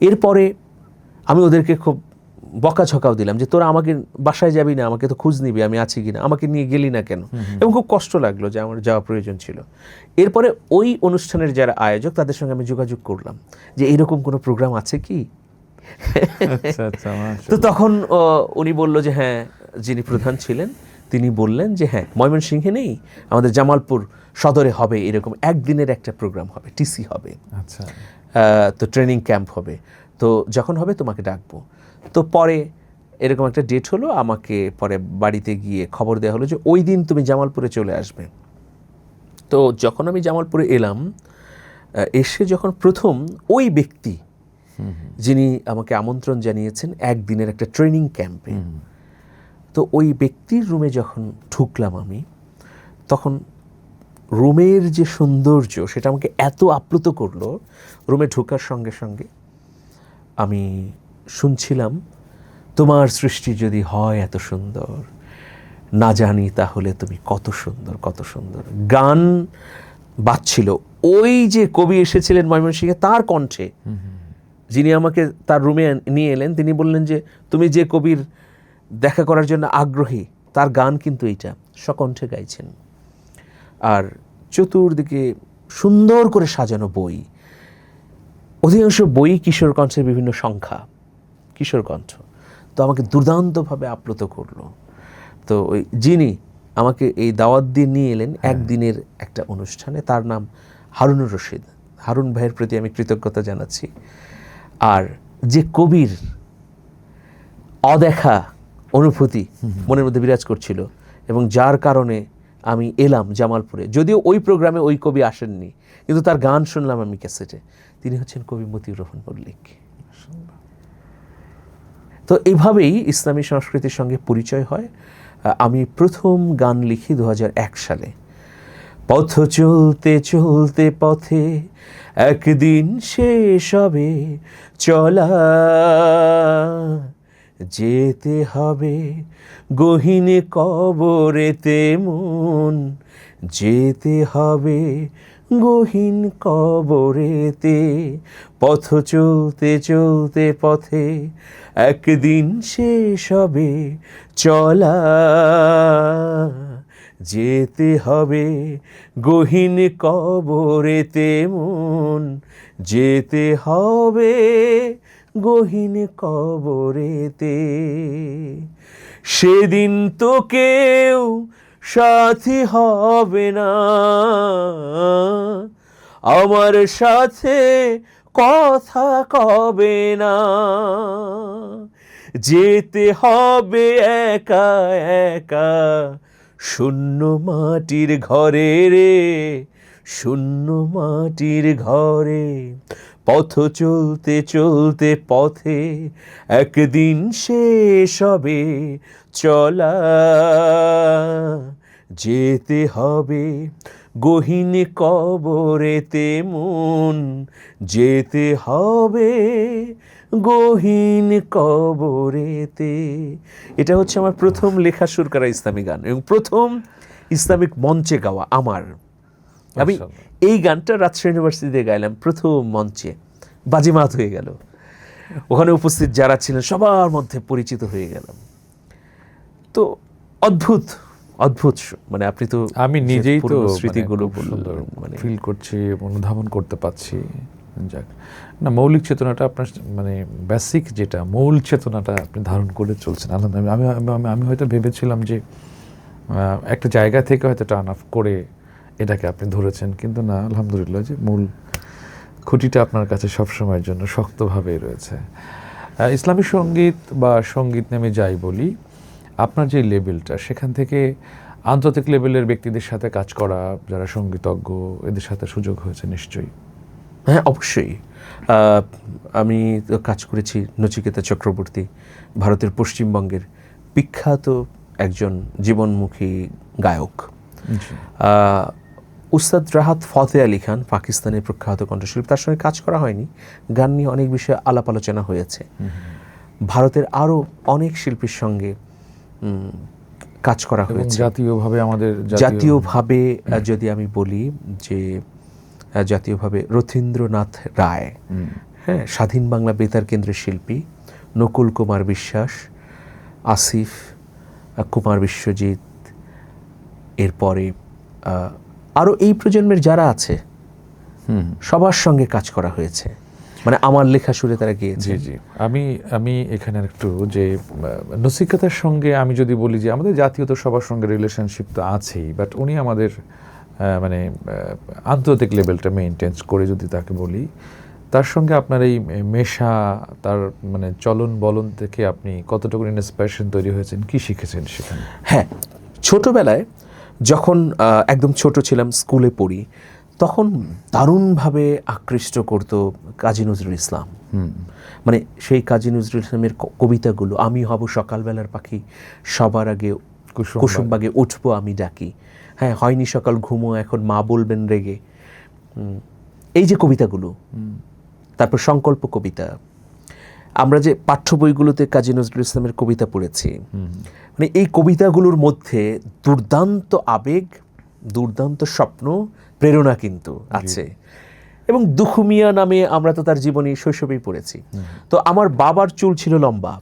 এরপরে আমি ওদেরকে খুব বকাঝকাও দিলাম যে তোরা আমাকে বাসায় যাবি না, আমাকে তো খোঁজ নিবি আমি আছি কিনা, আমাকে নিয়ে গেলি না কেন। এবং খুব কষ্ট লাগলো যে আমার যাওয়া প্রয়োজন ছিল। এরপরে ওই অনুষ্ঠানের যারা আয়োজক তাদের সঙ্গে আমি যোগাযোগ করলাম যে এইরকম কোনো প্রোগ্রাম আছে কি। তো তখন উনি বলল যে হ্যাঁ, যিনি প্রধান ছিলেন তিনি বললেন যে হ্যাঁ, ময়মনসিংহে নেই, আমাদের জামালপুর সদরে হবে, এরকম একদিনের একটা প্রোগ্রাম হবে, টিসি হবে। আচ্ছা। তো ট্রেনিং ক্যাম্প হবে, তো যখন হবে তোমাকে ডাকবো। তো পরে এরকম একটা ডেট হলো, আমাকে পরে বাড়িতে গিয়ে খবর দেওয়া হলো যে ওই দিন তুমি জামালপুরে চলে আসবে। তো যখন আমি জামালপুরে এলাম, এসে যখন প্রথম ওই ব্যক্তি যিনি আমাকে আমন্ত্রণ জানিয়েছেন একদিনের একটা ট্রেনিং ক্যাম্পে, তো ওই ব্যক্তির রুমে যখন ঢুকলাম আমি, তখন রুমের যে সৌন্দর্য সেটা আমাকে এত আপ্লুত করলো। রুমে ঢোকার সঙ্গে সঙ্গে আমি শুনছিলাম, তোমার সৃষ্টি যদি হয় এত সুন্দর, না জানি তাহলে তুমি কত সুন্দর, কত সুন্দর। গান বাজছিল। ওই যে কবি এসেছিলেন ময়মনসিংহে, তার কণ্ঠে, যিনি আমাকে তার রুমে নিয়ে এলেন, তিনি বললেন যে তুমি যে কবির দেখা করার জন্য আগ্রহী, তার গান কিন্তু এইটা, সকণ্ঠে গাইছেন। আর চতুর্দিকে সুন্দর করে সাজানো বই, অধিকাংশ বই কিশোর কণ্ঠের বিভিন্ন সংখ্যা, কিশোর কণ্ঠ। তো আমাকে দুর্দান্তভাবে আপ্লুত করলো। তো ওই যিনি আমাকে এই দাওয়াত দিয়ে নিয়ে এলেন একদিনের একটা অনুষ্ঠানে, তার নাম হারুনুর রশিদ। হারুন ভাইয়ের প্রতি আমি কৃতজ্ঞতা জানাচ্ছি। আর যে কবির অদেখা অনুভূতি মনের মধ্যে বিরাজ করছিল, এবং যার কারণে আমি এলাম জামালপুরে, যদিও ওই প্রোগ্রামে ওই কবি আসেননি, কিন্তু তার গান শুনলাম আমি ক্যাসেটে। তিনি হচ্ছেন কবি মতিউর রহমান মল্লিক। তো এইভাবেই ইসলামী সংস্কৃতির সঙ্গে পরিচয় হয়। আমি প্রথম গান লিখি 2001 সালে। পথ চলতে চলতে পথে একদিন শেষ হবে চলা, যেতে হবে গহীন কবরেতে মন, যেতে হবে গহীন কবরেতে। পথ চলতে চলতে পথে একদিন শেষ হবে চলা, যেতে হবে গহীন কবরেতে মন, যেতে হবে গহীন কবরেতে। সেদিন তো কেউ সাথী হবে না আমার সাথে, কথা কবে না। যেতে হবে একা একা শূন্য মাটির ঘরে রে, শূন্য মাটির ঘরে। পথ চলতে চলতে পথে একদিন শেষ হবে চলা, যেতে হবে গহীন কবরেতে মন, যেতে হবে গহীন কবরেতে। এটা হচ্ছে আমার প্রথম লেখা সুর করা ইসলামী গান, এবং প্রথম ইসলামিক মঞ্চে গাওয়া আমার। আমি এই গানটা রাজশাহী ইউনিভার্সিটিতে গাইলাম প্রথম মঞ্চে, বাজিমাত হয়ে গেল। ওখানে উপস্থিত যারা ছিলেন সবার মধ্যে পরিচিত হয়ে গেলাম। তো অদ্ভুত অদ্ভুত, মানে আপনি তো, আমি নিজেই তো স্মৃতিগুলো মানে ফিল করছি, অনুধাবন করতে পারছি যাক, না মৌলিক চেতনাটা আপনার মানে বেসিক যেটা মূল চেতনাটা আপনি ধারণ করে চলছেন। আমি আমি আমি হয়তো ভেবেছিলাম যে একটা জায়গা থেকে হয়তো টার্ন অফ করে এটাকে আপনি ধরেছেন, কিন্তু না, আলহামদুলিল্লাহ যে মূল খুঁটিটা আপনার কাছে সবসময়ের জন্য শক্তভাবেই রয়েছে। ইসলামী সঙ্গীত বা সঙ্গীত নেমে যাই বলি, আপনার যে লেভেলটা সেখান থেকে আন্তর্জাতিক লেভেলের ব্যক্তিদের সাথে কাজ করা, যারা সঙ্গীতজ্ঞ, এদের সাথে সুযোগ হয়েছে নিশ্চয়ই। হ্যাঁ, অবশ্যই। আমি তো কাজ করেছি নচিকেতা চক্রবর্তী, ভারতের পশ্চিমবঙ্গের বিখ্যাত একজন জীবনমুখী গায়ক। উস্তাদ রাহাত ফতে আলী খান, পাকিস্তানের প্রখ্যাত কণ্ঠশিল্পী, তার সঙ্গে কাজ করা হয়নি, গান নিয়ে অনেক বিষয়ে আলাপ আলোচনা হয়েছে। ভারতের আরও অনেক শিল্পীর সঙ্গে কাজ করা হয়েছে। জাতীয়ভাবে আমাদের জাতীয়ভাবে যদি আমি বলি যে জাতীয়ভাবে রথীন্দ্রনাথ রায়, হ্যাঁ, স্বাধীন বাংলা বেতার কেন্দ্রের শিল্পী, নকুল কুমার বিশ্বাস, আসিফ কুমার বিশ্বজিৎ, এরপরে আরও এই প্রজন্মের যারা আছে সবার সঙ্গে কাজ করা হয়েছে, মানে আমার লেখা সুরে তারা গিয়েছে। জি জি, আমি এখানে একটু যে নচিকেতার সঙ্গে আমি যদি বলি যে আমাদের জাতীয় তো সবার সঙ্গে রিলেশনশিপ তো আছেই, বাট উনি আমাদের মানে আন্তর্জাতিক লেভেলটা মেনটেন করে যদি তাকে বলি, তার সঙ্গে আপনার এই মেশা, তার মানে চলন বলন থেকে আপনি কতটুকু ইন্সপিরেশন তৈরি হয়েছেন, কি শিখেছেন সেখানে? হ্যাঁ, ছোটবেলায় যখন একদম ছোট ছিলাম, স্কুলে পড়ি, তখন দারুণভাবে আকৃষ্ট করতো কাজী নজরুল ইসলাম। মানে সেই কাজী নজরুল ইসলামের কবিতাগুলো, আমি হব সকালবেলার পাখি, সবার আগে কুসুমবাগে উঠবো আমি ডাকি, হ্যাঁ, হয়নি সকাল ঘুমো এখন মা বলবেন রেগে, এই যে কবিতাগুলো, তারপর সংকল্প কবিতা, আমরা যে পাঠ্য বইগুলোতে কাজী নজরুল ইসলামের কবিতা পড়েছি, মানে এই কবিতাগুলোর মধ্যে দুর্দান্ত আবেগ, দুর্দান্ত স্বপ্ন, প্রেরণা কিন্তু আছে। এবং দুখুমিয়া নামে আমরা তো তার জীবনী শৈশবেই পড়েছি। তো আমার বাবার চুল ছিল লম্বা,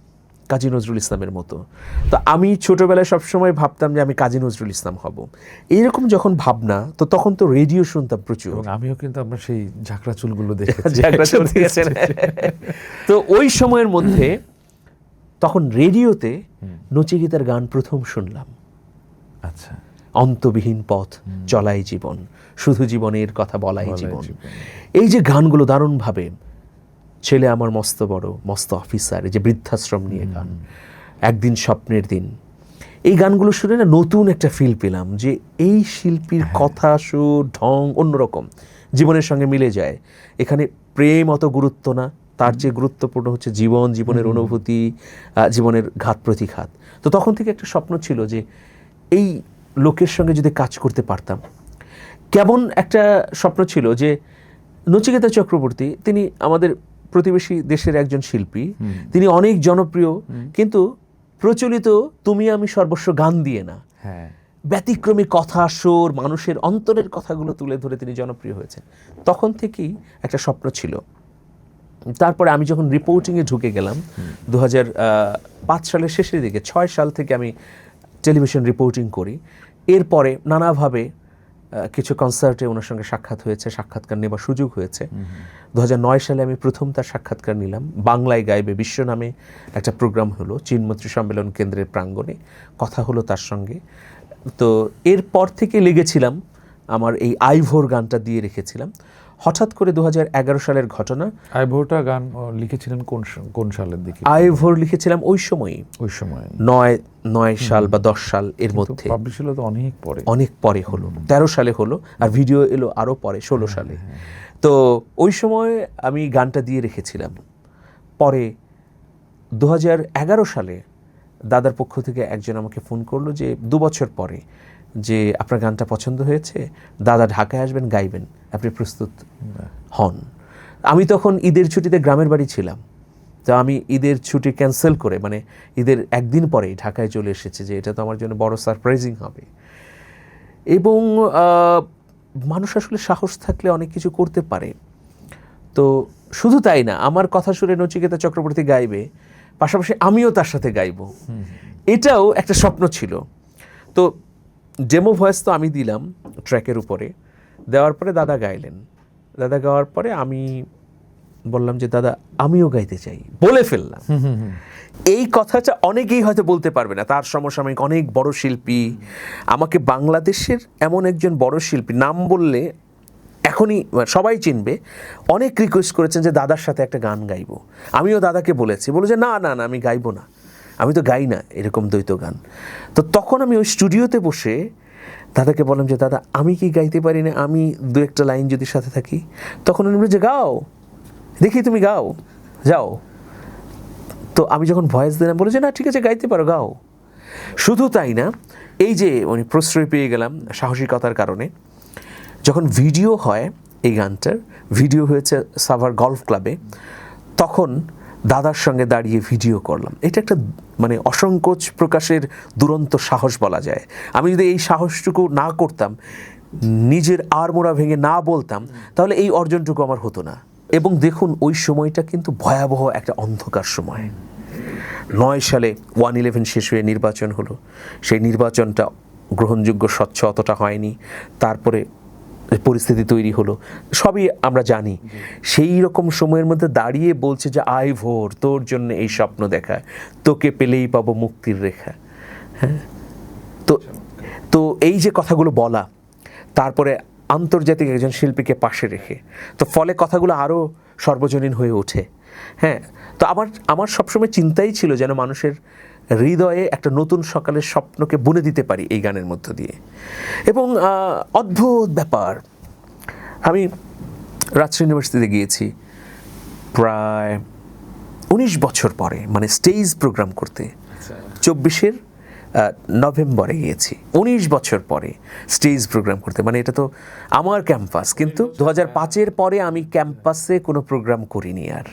কাজী নজরুল ইসলামের মতো। তো আমি ছোটবেলায় সবসময় ভাবতাম যে আমি কাজী নজরুল ইসলাম হব। এইরকম যখন ভাবনা, তো তখন তো রেডিও শুনতাম প্রচুর। এবং আমিও কিন্তু আপনার সেই ঝাঁকড়া চুলগুলো দেখেছি। তো ওই সময়ের মধ্যে তখন রেডিওতে নচিকেতার গান প্রথম শুনলাম। আচ্ছা, অন্তবিহীন পথ চলাই জীবন, শুধু জীবনের কথা বলাই জীবন, এই যে গানগুলো দারুণভাবে, ছেলে আমার মস্ত বড় মস্ত অফিসার, এই যে বৃদ্ধাশ্রম নিয়ে গান, একদিন স্বপ্নের দিন, এই গানগুলো শুনে না নতুন একটা ফিল পেলাম যে এই শিল্পীর কথা, সুর, ঢং অন্যরকম, জীবনের সঙ্গে মিলে যায়। এখানে প্রেম অত গুরুত্ব না, তার যে গুরুত্বপূর্ণ হচ্ছে জীবন, জীবনের অনুভূতি, জীবনের ঘাত প্রতিঘাত। তো তখন থেকে একটা স্বপ্ন ছিল যে এই লোকের সঙ্গে যদি কাজ করতে পারতাম। কেমন একটা স্বপ্ন ছিল যে নচিকেতা চক্রবর্তী, তিনি আমাদের প্রতিবেশী দেশের একজন শিল্পী, তিনি অনেক জনপ্রিয়, কিন্তু প্রচলিত তুমি আমি সর্বস্ব গান দিয়ে না, ব্যতিক্রমী কথা, সুর, মানুষের অন্তরের কথাগুলো তুলে ধরে তিনি জনপ্রিয় হয়েছেন। তখন থেকেই একটা স্বপ্ন ছিল। তারপরে আমি যখন রিপোর্টিংয়ে ঢুকে গেলাম 2005 সালের শেষের দিকে, 6 সাল থেকে আমি টেলিভিশন রিপোর্টিং করি। এরপরে নানাভাবে কিছু কনসার্টে ওনার সঙ্গে সাক্ষাৎ হয়েছে, সাক্ষাৎকার নেবার সুযোগ হয়েছে। 2009 সালে আমি প্রথম তার সাক্ষাৎকার নিলাম। বাংলায় গাইবে বিশ্ব নামে একটা প্রোগ্রাম হলো চিনমৈত্রী সম্মেলন কেন্দ্রের প্রাঙ্গণে, কথা হলো তার সঙ্গে। তো এরপর থেকে লেগেছিলাম, আমার এই আইভোর গানটা দিয়ে রেখেছিলাম। হঠাৎ করে 2011 সালের ঘটনা। আইভোরটা গান লিখেছিলেন কোন সালের দিকে? আইভোর লিখেছিলাম ওই সময় 9 সাল বা 10 সাল এর মধ্যে। পাবলিশ হলো তো অনেক পরে হলো, 13 সালে হলো, আর ভিডিও এলো আরও পরে 16 সালে। তো ওই সময় আমি গানটা দিয়ে রেখেছিলাম। পরে 2011 সালে দাদার পক্ষ থেকে একজন আমাকে ফোন করলো যে 2 বছর পরে যে আপনার গানটা পছন্দ হয়েছে, দাদা ঢাকায় আসবেন, গাইবেন, আপনি প্রস্তুত হন। আমি তখন ঈদের ছুটিতে গ্রামের বাড়ি ছিলাম। তো আমি ঈদের ছুটি ক্যান্সেল করে, মানে ঈদের একদিন পরেই ঢাকায় চলে এসেছি যে এটা তো আমার জন্য বড় সারপ্রাইজিং হবে। এবং মানুষ আসলে সাহস থাকলে অনেক কিছু করতে পারে। তো শুধু তাই না, আমার কথা শুনে নচিকেতা চক্রবর্তী গাইবে, পাশাপাশি আমিও তার সাথে গাইব, এটাও একটা স্বপ্ন ছিল। তো ডেমো ভয়েস তো আমি দিলাম ট্র্যাকের উপরে, দেওয়ার পরে দাদা গাইলেন। দাদা গাওয়ার পরে আমি বললাম যে দাদা আমিও গাইতে চাই, বলে ফেললাম। এই কথাটা অনেকেই হয়তো বলতে পারবে না, তার সমসাময়িক অনেক বড় শিল্পী, আমাকে বাংলাদেশের এমন একজন বড় শিল্পী, নাম বললে এখনই সবাই চিনবে, অনেক রিকোয়েস্ট করেছেন যে দাদার সাথে একটা গান গাইবো। আমিও দাদাকে বলেছি, বলে যে না না না আমি গাইবো না, আমি তো গাই না এরকম দ্বৈত গান। তো তখন আমি ওই স্টুডিওতে বসে দাদাকে বললাম যে দাদা আমি কি গাইতে পারি না, আমি দু একটা লাইন যদি সাথে থাকি। তখন উনি বলে যে গাও, দেখি তুমি গাও, যাও। তো আমি যখন ভয়েস দিলাম বলে যে না ঠিক আছে গাইতে পারো, গাও। শুধু তাই না, এই যে উনি প্রশ্রয় পেয়ে গেলাম সাহসিকতার কারণে। যখন ভিডিও হয় এই গানটার, ভিডিও হয়েছে সাভার গলফ ক্লাবে, তখন দাদার সঙ্গে দাঁড়িয়ে ভিডিও করলাম। এটা একটা মানে অসংকোচ প্রকাশের দুরন্ত সাহস বলা যায়। আমি যদি এই সাহসটুকু না করতাম, নিজের আড়মোড়া ভেঙে না বলতাম, তাহলে এই অর্জনটুকু আমার হতো না। এবং দেখুন ওই সময়টা কিন্তু ভয়াবহ একটা অন্ধকার সময়। 9 সালে 1/11 শেষ হয়ে নির্বাচন হলো, সেই নির্বাচনটা গ্রহণযোগ্য স্বচ্ছ অতটা হয়নি, তারপরে পরিস্থিতি তৈরি হলো, সবই আমরা জানি। সেই রকম সময়ের মধ্যে দাঁড়িয়ে বলছে যে আয় ভোর, তোর জন্য এই স্বপ্ন দেখা, তোকে পেলেই পাবো মুক্তির রেখা। হ্যাঁ, তো তো এই যে কথাগুলো বলা, তারপরে আন্তর্জাতিক একজন শিল্পীকে পাশে রেখে, তো ফলে কথাগুলো আরও সর্বজনীন হয়ে ওঠে। হ্যাঁ, তো আমার সবসময় চিন্তাই ছিল যেন মানুষের হৃদয়ে একটা নতুন সকালের স্বপ্নকে বুনে দিতে পারি এই গানের মধ্য দিয়ে। এবং অদ্ভুত ব্যাপার, আমি রাজশাহী ইউনিভার্সিটিতে গিয়েছি প্রায় 19 বছর পরে, মানে স্টেজ প্রোগ্রাম করতে। 24 নভেম্বরে গিয়েছি, 19 বছর পরে স্টেজ প্রোগ্রাম করতে। মানে এটা তো আমার ক্যাম্পাস, কিন্তু 2005-এর পরে আমি ক্যাম্পাসে কোনো প্রোগ্রাম করিনি আর।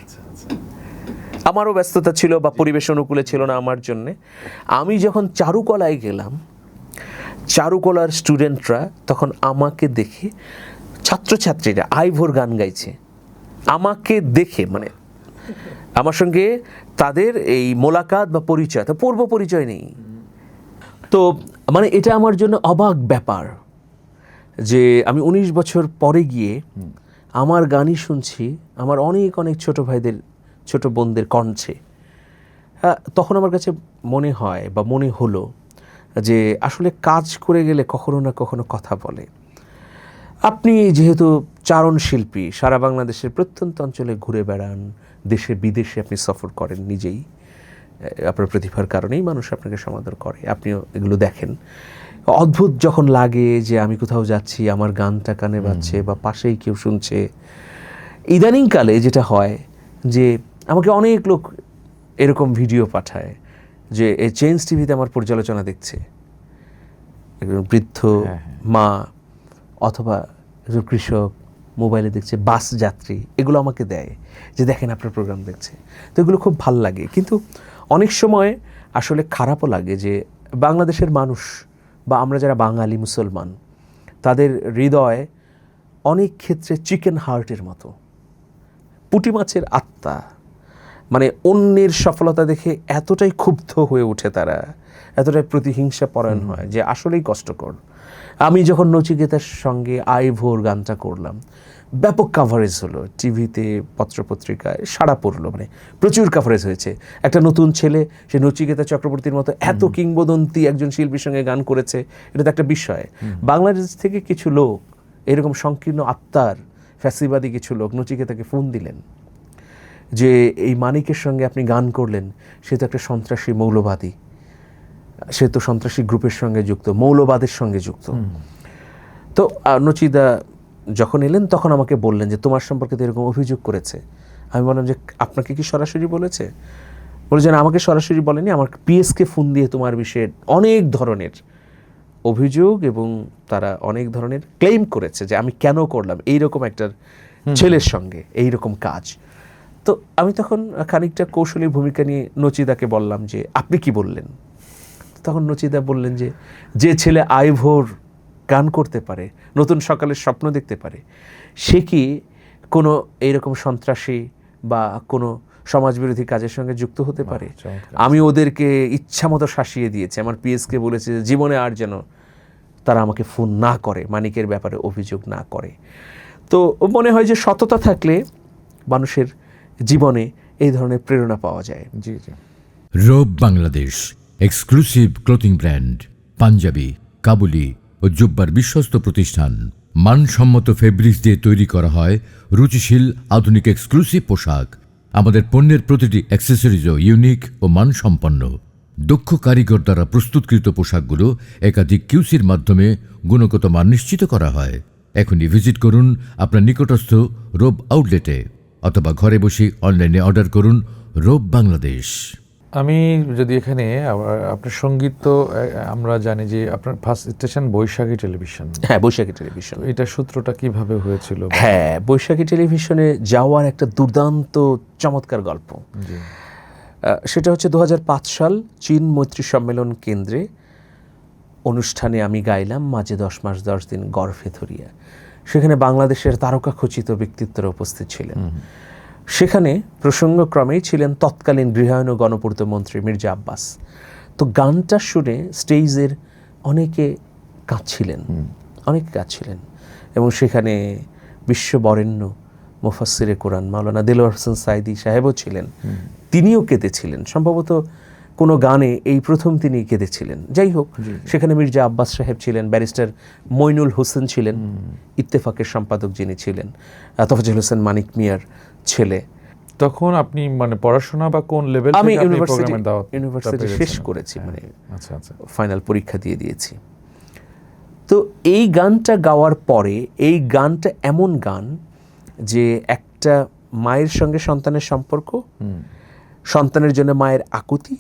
আমারও ব্যস্ততা ছিল বা পরিবেশ অনুকূলে ছিল না আমার জন্যে। আমি যখন চারুকলায় গেলাম, চারুকলার স্টুডেন্টরা তখন আমাকে দেখে, ছাত্রছাত্রীরা আইভোর গান গাইছে আমাকে দেখে, মানে আমার সঙ্গে তাদের এই মোলাকাত বা পরিচয়, তো পূর্ব পরিচয় নেই। তো মানে এটা আমার জন্য অবাক ব্যাপার যে আমি 19 বছর পরে গিয়ে আমার গানই শুনছি আমার অনেক অনেক ছোট ভাইদের, ছোট বোনদের কণ্ঠে। তখন আমার কাছে মনে হয় বা মনে হলো যে আসলে কাজ করে গেলে কখনো না কখনো কথা বলে। আপনি যেহেতু চারণ শিল্পী, সারা বাংলাদেশের প্রত্যন্ত অঞ্চলে ঘুরে বেড়ান, দেশে বিদেশে আপনি সফর করেন নিজেই, আপনার প্রতিভার কারণেই মানুষ আপনাকে সমাদর করে, আপনিও এগুলো দেখেন। অদ্ভুত যখন লাগে যে আমি কোথাও যাচ্ছি, আমার গানটা কানে বাজছে বা পাশেই কেউ শুনছে। ইদানিংকালে যেটা হয় যে আমাকে অনেক লোক এরকম ভিডিও পাঠায় যে এই চেঞ্জ টিভিতে আমার পর্যালোচনা দেখছে, একজন বৃদ্ধ মা অথবা একজন কৃষক মোবাইলে দেখছে, বাস যাত্রী, এগুলো আমাকে দেয় যে দেখেন আপনার প্রোগ্রাম দেখছে। তো এগুলো খুব ভাল লাগে, কিন্তু অনেক সময় আসলে খারাপও লাগে যে বাংলাদেশের মানুষ বা আমরা যারা বাঙালি মুসলমান, তাদের হৃদয় অনেক ক্ষেত্রে চিকেন হার্টের মতো, পুঁটি মাছের আত্মা। মানে অন্যের সফলতা দেখে এতটাই ক্ষুব্ধ হয়ে ওঠে তারা, এতটাই প্রতিহিংসা পরায়ণ হয় যে আসলেই কষ্টকর। আমি যখন নচিকেতার সঙ্গে আইভোর গানটা করলাম, ব্যাপক কাভারেজ হলো, টিভিতে পত্রপত্রিকায় সাড়া পড়লো, মানে প্রচুর কাভারেজ হয়েছে। একটা নতুন ছেলে, সে নচিকেতা চক্রবর্তীর মতো এত কিংবদন্তি একজন শিল্পীর সঙ্গে গান করেছে, এটা তো একটা বিষয়। বাংলাদেশ থেকে কিছু লোক, এরকম সংকীর্ণ আত্মার ফ্যাসিবাদী কিছু লোক নচিকেতাকে ফোন দিলেন যে এই মানিকের সঙ্গে আপনি গান করলেন, সে তো একটা সন্ত্রাসী মৌলবাদী, সে তো সন্ত্রাসী গ্রুপের সঙ্গে যুক্ত, মৌলবাদের সঙ্গে যুক্ত। তো নচিদা যখন এলেন তখন আমাকে বললেন যে তোমার সম্পর্কে তো এরকম অভিযোগ করেছে। আমি বললাম যে আপনাকে কি সরাসরি বলেছে? বলেছেন আমাকে সরাসরি বলেনি, আমার পিএসকে ফোন দিয়ে তোমার বিষয়ে অনেক ধরনের অভিযোগ এবং তারা অনেক ধরনের ক্লেম করেছে যে আমি কেন করলাম এইরকম একটা ছেলের সঙ্গে এইরকম কাজ। তো আমি তখন খানিকটা কৌশলী ভূমিকা নিয়ে নচিদাকে বললাম যে আপনি কি বললেন? তখন নচিদা বললেন যে যে ছেলে আইভোর গান করতে পারে, নতুন সকালের স্বপ্ন দেখতে পারে, সে কি কোনো এইরকম সন্ত্রাসী বা কোনো সমাজবিরোধী কাজের সঙ্গে যুক্ত হতে পারে? আমি ওদেরকে ইচ্ছামতো শাসিয়ে দিয়েছি, আমার পিএসকে বলেছে যে জীবনে আর যেন তারা আমাকে ফোন না করে, মানিকের ব্যাপারে অভিযোগ না করে। তো মনে হয় যে সততা থাকলে মানুষের জীবনে এই ধরনের প্রেরণা পাওয়া যায়। জি জি। Robe Bangladesh exclusive clothing brand, panjabi, kabuli ও জুব্বার বিশ্বস্ত প্রতিষ্ঠান। মানসম্মত ফেব্রিক্স দিয়ে তৈরি করা হয় রুচিশীল আধুনিক এক্সক্লুসিভ পোশাক। আমাদের পণ্যের প্রতিটি অ্যাক্সেসরিজও ইউনিক ও মানসম্পন্ন। দক্ষ কারিগর দ্বারা প্রস্তুতকৃত পোশাকগুলো একাধিক কিউসির মাধ্যমে গুণগত মান নিশ্চিত করা হয়। এখনই ভিজিট করুন আপনার নিকটস্থ রোব আউটলেটে অথবা ঘরে বসে অনলাইনে অর্ডার করুন রোব বাংলাদেশ। আমি যদি এখানে আপনার সঙ্গীত তো আমরা জানি যে আপনার ফার্স্ট স্টেশন বৈশাখী টেলিভিশন। হ্যাঁ, বৈশাখী টেলিভিশন। এটা সূত্রটা কিভাবে হয়েছিল? হ্যাঁ, বৈশাখী টেলিভিশনে যাওয়ার একটা দুর্দান্ত চমৎকার গল্প। সেটা হচ্ছে 2005 সাল চীন মৈত্রী সম্মেলন কেন্দ্রে অনুষ্ঠানে আমি গাইলাম মাঝে 10 মাস 10 দিন গর্ভে ধরিয়া। সেখানে বাংলাদেশের তারকা খচিত ব্যক্তিত্বরা উপস্থিত ছিলেন। সেখানে প্রসঙ্গক্রমেই ছিলেন তৎকালীন গৃহায়ন ও গণপূর্ত মন্ত্রী মির্জা আব্বাস। তো গানটা শুনে স্টেজের অনেকে কাঁদছিলেন এবং সেখানে বিশ্ববরেণ্য মুফাসসিরে কোরআন মাওলানা দেলোয়ার হোসেন সাইদি সাহেবও ছিলেন। তিনিও কেঁদেছিলেন, সম্ভবত কোনো গানে এই প্রথম তিনি কেঁদেছিলেন। যাই হোক, সেখানে মির্জা আব্বাস সাহেব ছিলেন, ব্যারিস্টার মইনুল হোসেন ছিলেন, ইত্তেফাকের সম্পাদক যিনি ছিলেন, তোফাজ্জল হোসেন মানিক মিয়ার ছেলে। তখন আপনি মানে পড়াশোনা বা কোন লেভেল? আমি ইউনিভার্সিটি শেষ করেছি, মানে আচ্ছা আচ্ছা, ফাইনাল পরীক্ষা দিয়ে দিয়েছি। তো এই গানটা গাওয়ার পরে, এই গানটা এমন গান যে একটা মায়ের সঙ্গে সন্তানের সম্পর্ক, সন্তানের জন্য মায়ের আকুতি,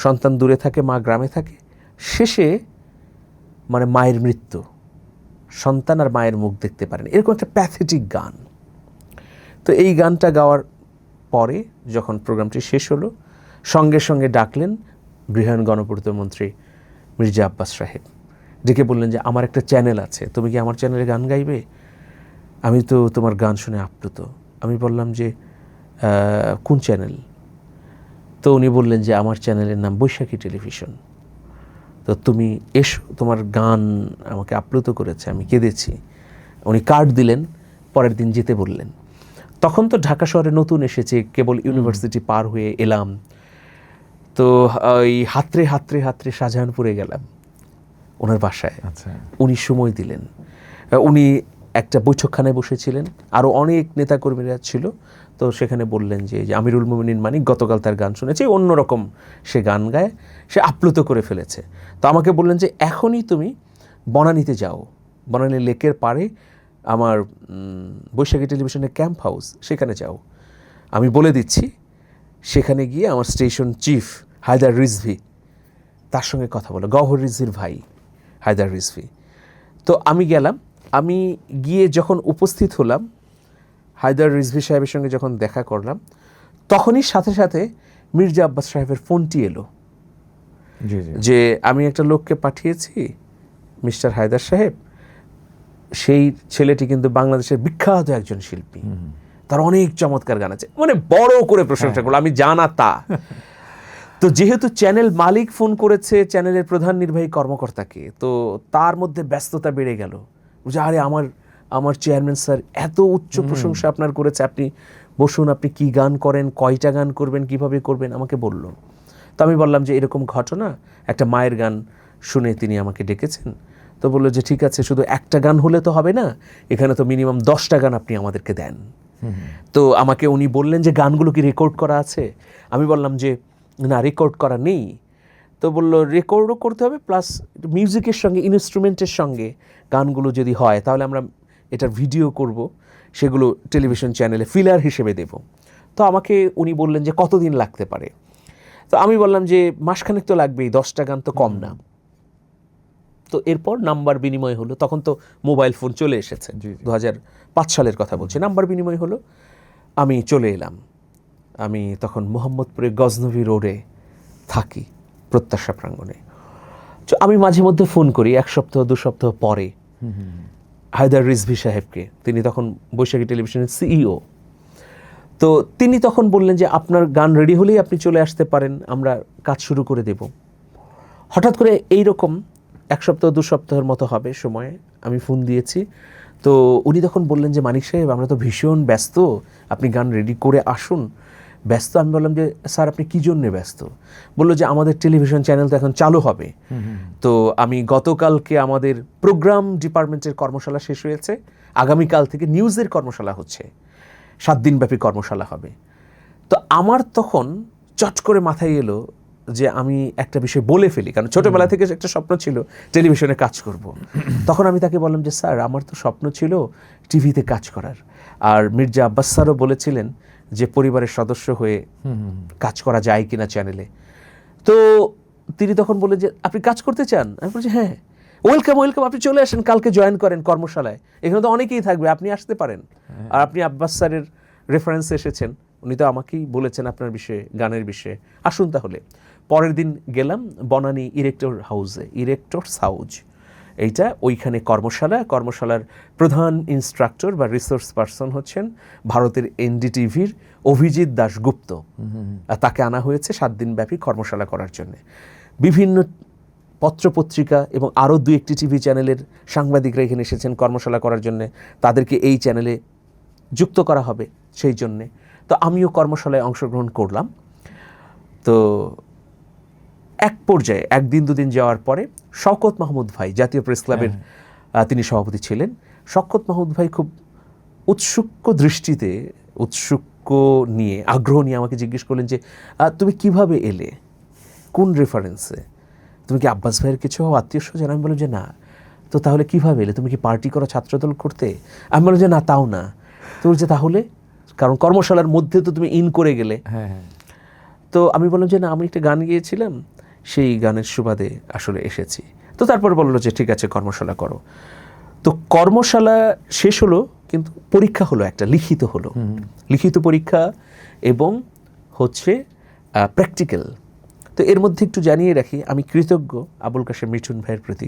সন্তান দূরে থাকে, মা গ্রামে থাকে, শেষে মানে মায়ের মৃত্যু, সন্তান আর মায়ের মুখ দেখতে পারেন, এরকম একটা প্যাথেটিক গান। তো এই গানটা গাওয়ার পরে যখন প্রোগ্রামটি শেষ হলো, সঙ্গে সঙ্গে ডাকলেন গৃহায়ন গণপূর্ত মন্ত্রী মির্জা আব্বাস সাহেব। ডেকে বললেন যে আমার একটা চ্যানেল আছে, তুমি কি আমার চ্যানেলে গান গাইবে? আমি তো তোমার গান শুনে আপ্লুত। আমি বললাম যে কোন চ্যানেল? তো উনি বললেন যে আমার চ্যানেলের নাম বৈশাখী টেলিভিশন। তো তুমি এসো, তোমার গান আমাকে আপ্লুত করেছে, আমি কেঁদেছি। উনি কার্ড দিলেন, পরের দিন যেতে বললেন। তখন তো ঢাকা শহরে নতুন এসেছে, কেবল ইউনিভার্সিটি পার হয়ে এলাম। তো ওই হাতড়ে হাতড়ে হাতড়ে শাহজাহানপুরে গেলাম ওনার বাসায়। আচ্ছা, উনি সময় দিলেন। উনি একটা বৈঠকখানায় বসেছিলেন, আরও অনেক নেতাকর্মীরা ছিল। তো সেখানে বললেন যে আমিরুল মোমিনিন মানিক গতকাল তার গান শুনেছে, অন্যরকম সে গান গায়, সে আপ্লুত করে ফেলেছে। তো আমাকে বললেন যে এখনই তুমি বনানীতে যাও, বনানী লেকের পাড়ে আমার বৈশাখী টেলিভিশনের ক্যাম্প হাউস, সেখানে যাও। আমি বলে দিচ্ছি, সেখানে গিয়ে আমার স্টেশন চিফ হায়দার রিজভি, তার সঙ্গে কথা বলো, গওহর রিজভির ভাই হায়দার রিজভি। তো আমি গেলাম। আমি গিয়ে যখন উপস্থিত হলাম, হায়দার রিজভি সাহেবের সঙ্গে যখন দেখা করলাম, তখনই সাথে সাথে মির্জা আব্বাস সাহেবের ফোনটি এলো যে আমি একটা লোককে পাঠিয়েছি, মিস্টার হায়দার সাহেব, সেই ছেলেটি কিন্তু বাংলাদেশের বিখ্যাত একজন শিল্পী, তার অনেক চমৎকার গান আছে, মানে বড় করে প্রশংসা করলো, আমি জানা তা। তো যেহেতু চ্যানেল মালিক ফোন করেছে চ্যানেলের প্রধান নির্বাহী কর্মকর্তাকে, তো তার মধ্যে ব্যস্ততা বেড়ে গেল। বুঝে, আরে আমার চেয়ারম্যান স্যার এত উচ্চ প্রশংসা আপনার করেছে, আপনি বসুন, আপনি কি গান করেন, কয়টা গান করবেন, কিভাবে করবেন, আমাকে বলল। তো আমি বললাম যে এরকম ঘটনা, একটা মায়ের গান শুনে তিনি আমাকে ডেকেছেন। তো বললো যে ঠিক আছে, শুধু একটা গান হলে তো হবে না, এখানে তো মিনিমাম 10টা গান আপনি আমাদেরকে দেন। তো আমাকে উনি বললেন যে গানগুলো কি রেকর্ড করা আছে? আমি বললাম যে না, রেকর্ড করা নেই। তো বললো রেকর্ডও করতে হবে, প্লাস মিউজিকের সঙ্গে, ইনস্ট্রুমেন্টের সঙ্গে গানগুলো যদি হয় তাহলে আমরা এটার ভিডিও করব, সেগুলো টেলিভিশন চ্যানেলে ফিলার হিসেবে দেব। তো আমাকে উনি বললেন যে কতদিন লাগতে পারে? তো আমি বললাম যে মাসখানেক তো লাগবেই, 10টা গান তো কম না। তো এরপর নাম্বার বিনিময় হলো, তখন তো মোবাইল ফোন চলে এসেছে, 2005 সালের কথা বলছি। নাম্বার বিনিময় হলো, আমি চলে এলাম। আমি তখন মোহাম্মদপুরে গজনবী রোডে থাকি, প্রত্যাশা প্রাঙ্গণে। তো আমি মাঝে মধ্যে ফোন করি 1 সপ্তাহ 2 সপ্তাহ পরে হায়দার রিজভি সাহেবকে, তিনি তখন বৈশাখী টেলিভিশনের সিইও। তো তিনি তখন বললেন যে আপনার গান রেডি হলেই আপনি চলে আসতে পারেন, আমরা কাজ শুরু করে দেব। হঠাৎ করে এইরকম 1 সপ্তাহ 2 সপ্তাহের মতো হবে সময়ে আমি ফোন দিয়েছি। তো তো উনি তখন বললেন যে মানিক সাহেব আমরা তো ভীষণ ব্যস্ত, আপনি গান রেডি করে আসুন। ব্যস্ত? আমি বললাম যে স্যার আপনি কী জন্যে ব্যস্ত? বললো যে আমাদের টেলিভিশন চ্যানেল তো এখন চালু হবে, তো আমি গতকালকে আমাদের প্রোগ্রাম ডিপার্টমেন্টের কর্মশালা শেষ হয়েছে, আগামীকাল থেকে নিউজের কর্মশালা হচ্ছে, 7 দিনব্যাপী কর্মশালা হবে। তো আমার তখন চট করে মাথায় এলো যে আমি একটা বিষয় বলে ফেলি, কারণ ছোটোবেলা থেকে একটা স্বপ্ন ছিল টেলিভিশনে কাজ করব। তখন আমি তাকে বললাম যে স্যার আমার তো স্বপ্ন ছিল টিভিতে কাজ করার, আর মির্জা আব্বাস স্যারও বলেছিলেন যে পরিবারের সদস্য হয়ে কাজ করা যায় কিনা চ্যানেলে। তো তিনি তখন বললেন যে আপনি কাজ করতে চান? আমি বলছি হ্যাঁ। ওয়েলকাম ওয়েলকাম, আপনি চলে আসেন, কালকে জয়েন করেন কর্মশালায়, এখানে তো অনেকেই থাকবে, আপনি আসতে পারেন। আর আপনি আব্বাস স্যারের রেফারেন্সে এসেছেন, উনি তো আমাকেই বলেছেন আপনার বিষয়ে, গানের বিষয়ে, আসুন তাহলে। পরের দিন গেলাম বনানী ইরেক্টরস হাউজ, এইটা ওইখানে কর্মশালার প্রধান ইনস্ট্রাক্টর বা রিসোর্স পারসন হচ্ছেন ভারতের এনডিটিভির অভিজিৎ দাশগুপ্ত। তাকে আনা হয়েছে 7 দিনব্যাপী কর্মশালা করার জন্য। বিভিন্ন পত্রপত্রিকা এবং আরও 2-1টি টিভি চ্যানেলের সাংবাদিকরা এখানে এসেছেন কর্মশালা করার জন্য, তাদেরকে এই চ্যানেলে যুক্ত করা হবে সেই জন্যে। তো আমিও কর্মশালায় অংশগ্রহণ করলাম। তো এক পর্যায়ে 1 দিন 2 দিন যাওয়ার পরে শওকত মাহমুদ ভাই, জাতীয় প্রেস ক্লাবের তিনি সভাপতি ছিলেন, শওকত মাহমুদ ভাই খুব উৎসুক নিয়ে আগ্রহ নিয়ে আমাকে জিজ্ঞেস করলেন যে তুমি কিভাবে এলে, কোন রেফারেন্সে, তুমি কি আব্বাস ভাইয়ের কিছু আত্মীয় স্বজন? আমি বললাম যে না। তো তাহলে কিভাবে এলে, তুমি কি পার্টি করো, ছাত্রদল করতে? আমি বললাম যে না, তাও না। তো বলছে তাহলে, কারণ কর্মশালার মধ্যে তো তুমি ইন করে গেলে। তো আমি বললাম যে না, আমি একটা গান গিয়েছিলাম, সেই গানের সুবাদে আসলে এসেছি। তো তারপর বললো যে ঠিক আছে কর্মশালা করো। তো কর্মশালা শেষ হলো, কিন্তু পরীক্ষা হলো, একটা লিখিত পরীক্ষা এবং হচ্ছে প্র্যাকটিক্যাল। তো এর মধ্যে একটু জানিয়ে রাখি, আমি কৃতজ্ঞ আবুল কাশেম মিঠুন ভাইয়ের প্রতি।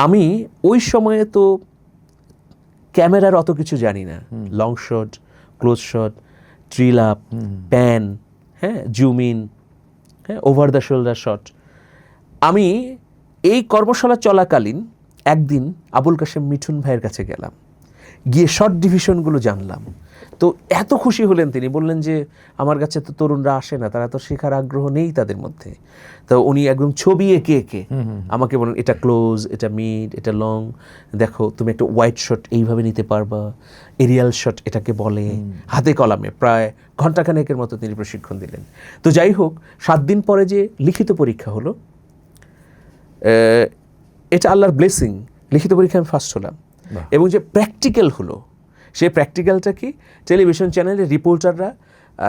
আমি ওই সময়ে তো ক্যামেরার অত কিছু জানি না, long shot, close shot, ট্রিল up, pan, হ্যাঁ, জুম ইন, হ্যাঁ, ওভার দ্য শোল্ডার শট। আমি এই কর্মশালা চলাকালীন একদিন আবুল কাশেম মিঠুন ভাইয়ের কাছে গেলাম, গিয়ে শর্ট ডিভিশনগুলো জানলাম। তো এত খুশি হলেন তিনি, বললেন যে আমার কাছে তো তরুণরা আসে না, তারা তো শেখার আগ্রহ নেই তাদের মধ্যে। তো উনি একদম ছবি এঁকে আমাকে বলেন এটা ক্লোজ, এটা মিড, এটা লং, দেখো তুমি একটা ওয়াইড শট এইভাবে নিতে পারবা, এরিয়াল শট এটাকে বলে, হাতে কলমে প্রায় ঘণ্টাখানেকের মতো তিনি প্রশিক্ষণ দিলেন। তো যাই হোক, 7 দিন পরে যে লিখিত পরীক্ষা হলো, এটা আল্লাহর ব্লেসিং, লিখিত পরীক্ষা আমি ফার্স্ট হলাম। এবং যে প্র্যাকটিক্যাল হলো, সেই প্র্যাকটিক্যালটা কি, টেলিভিশন চ্যানেলের রিপোর্টাররা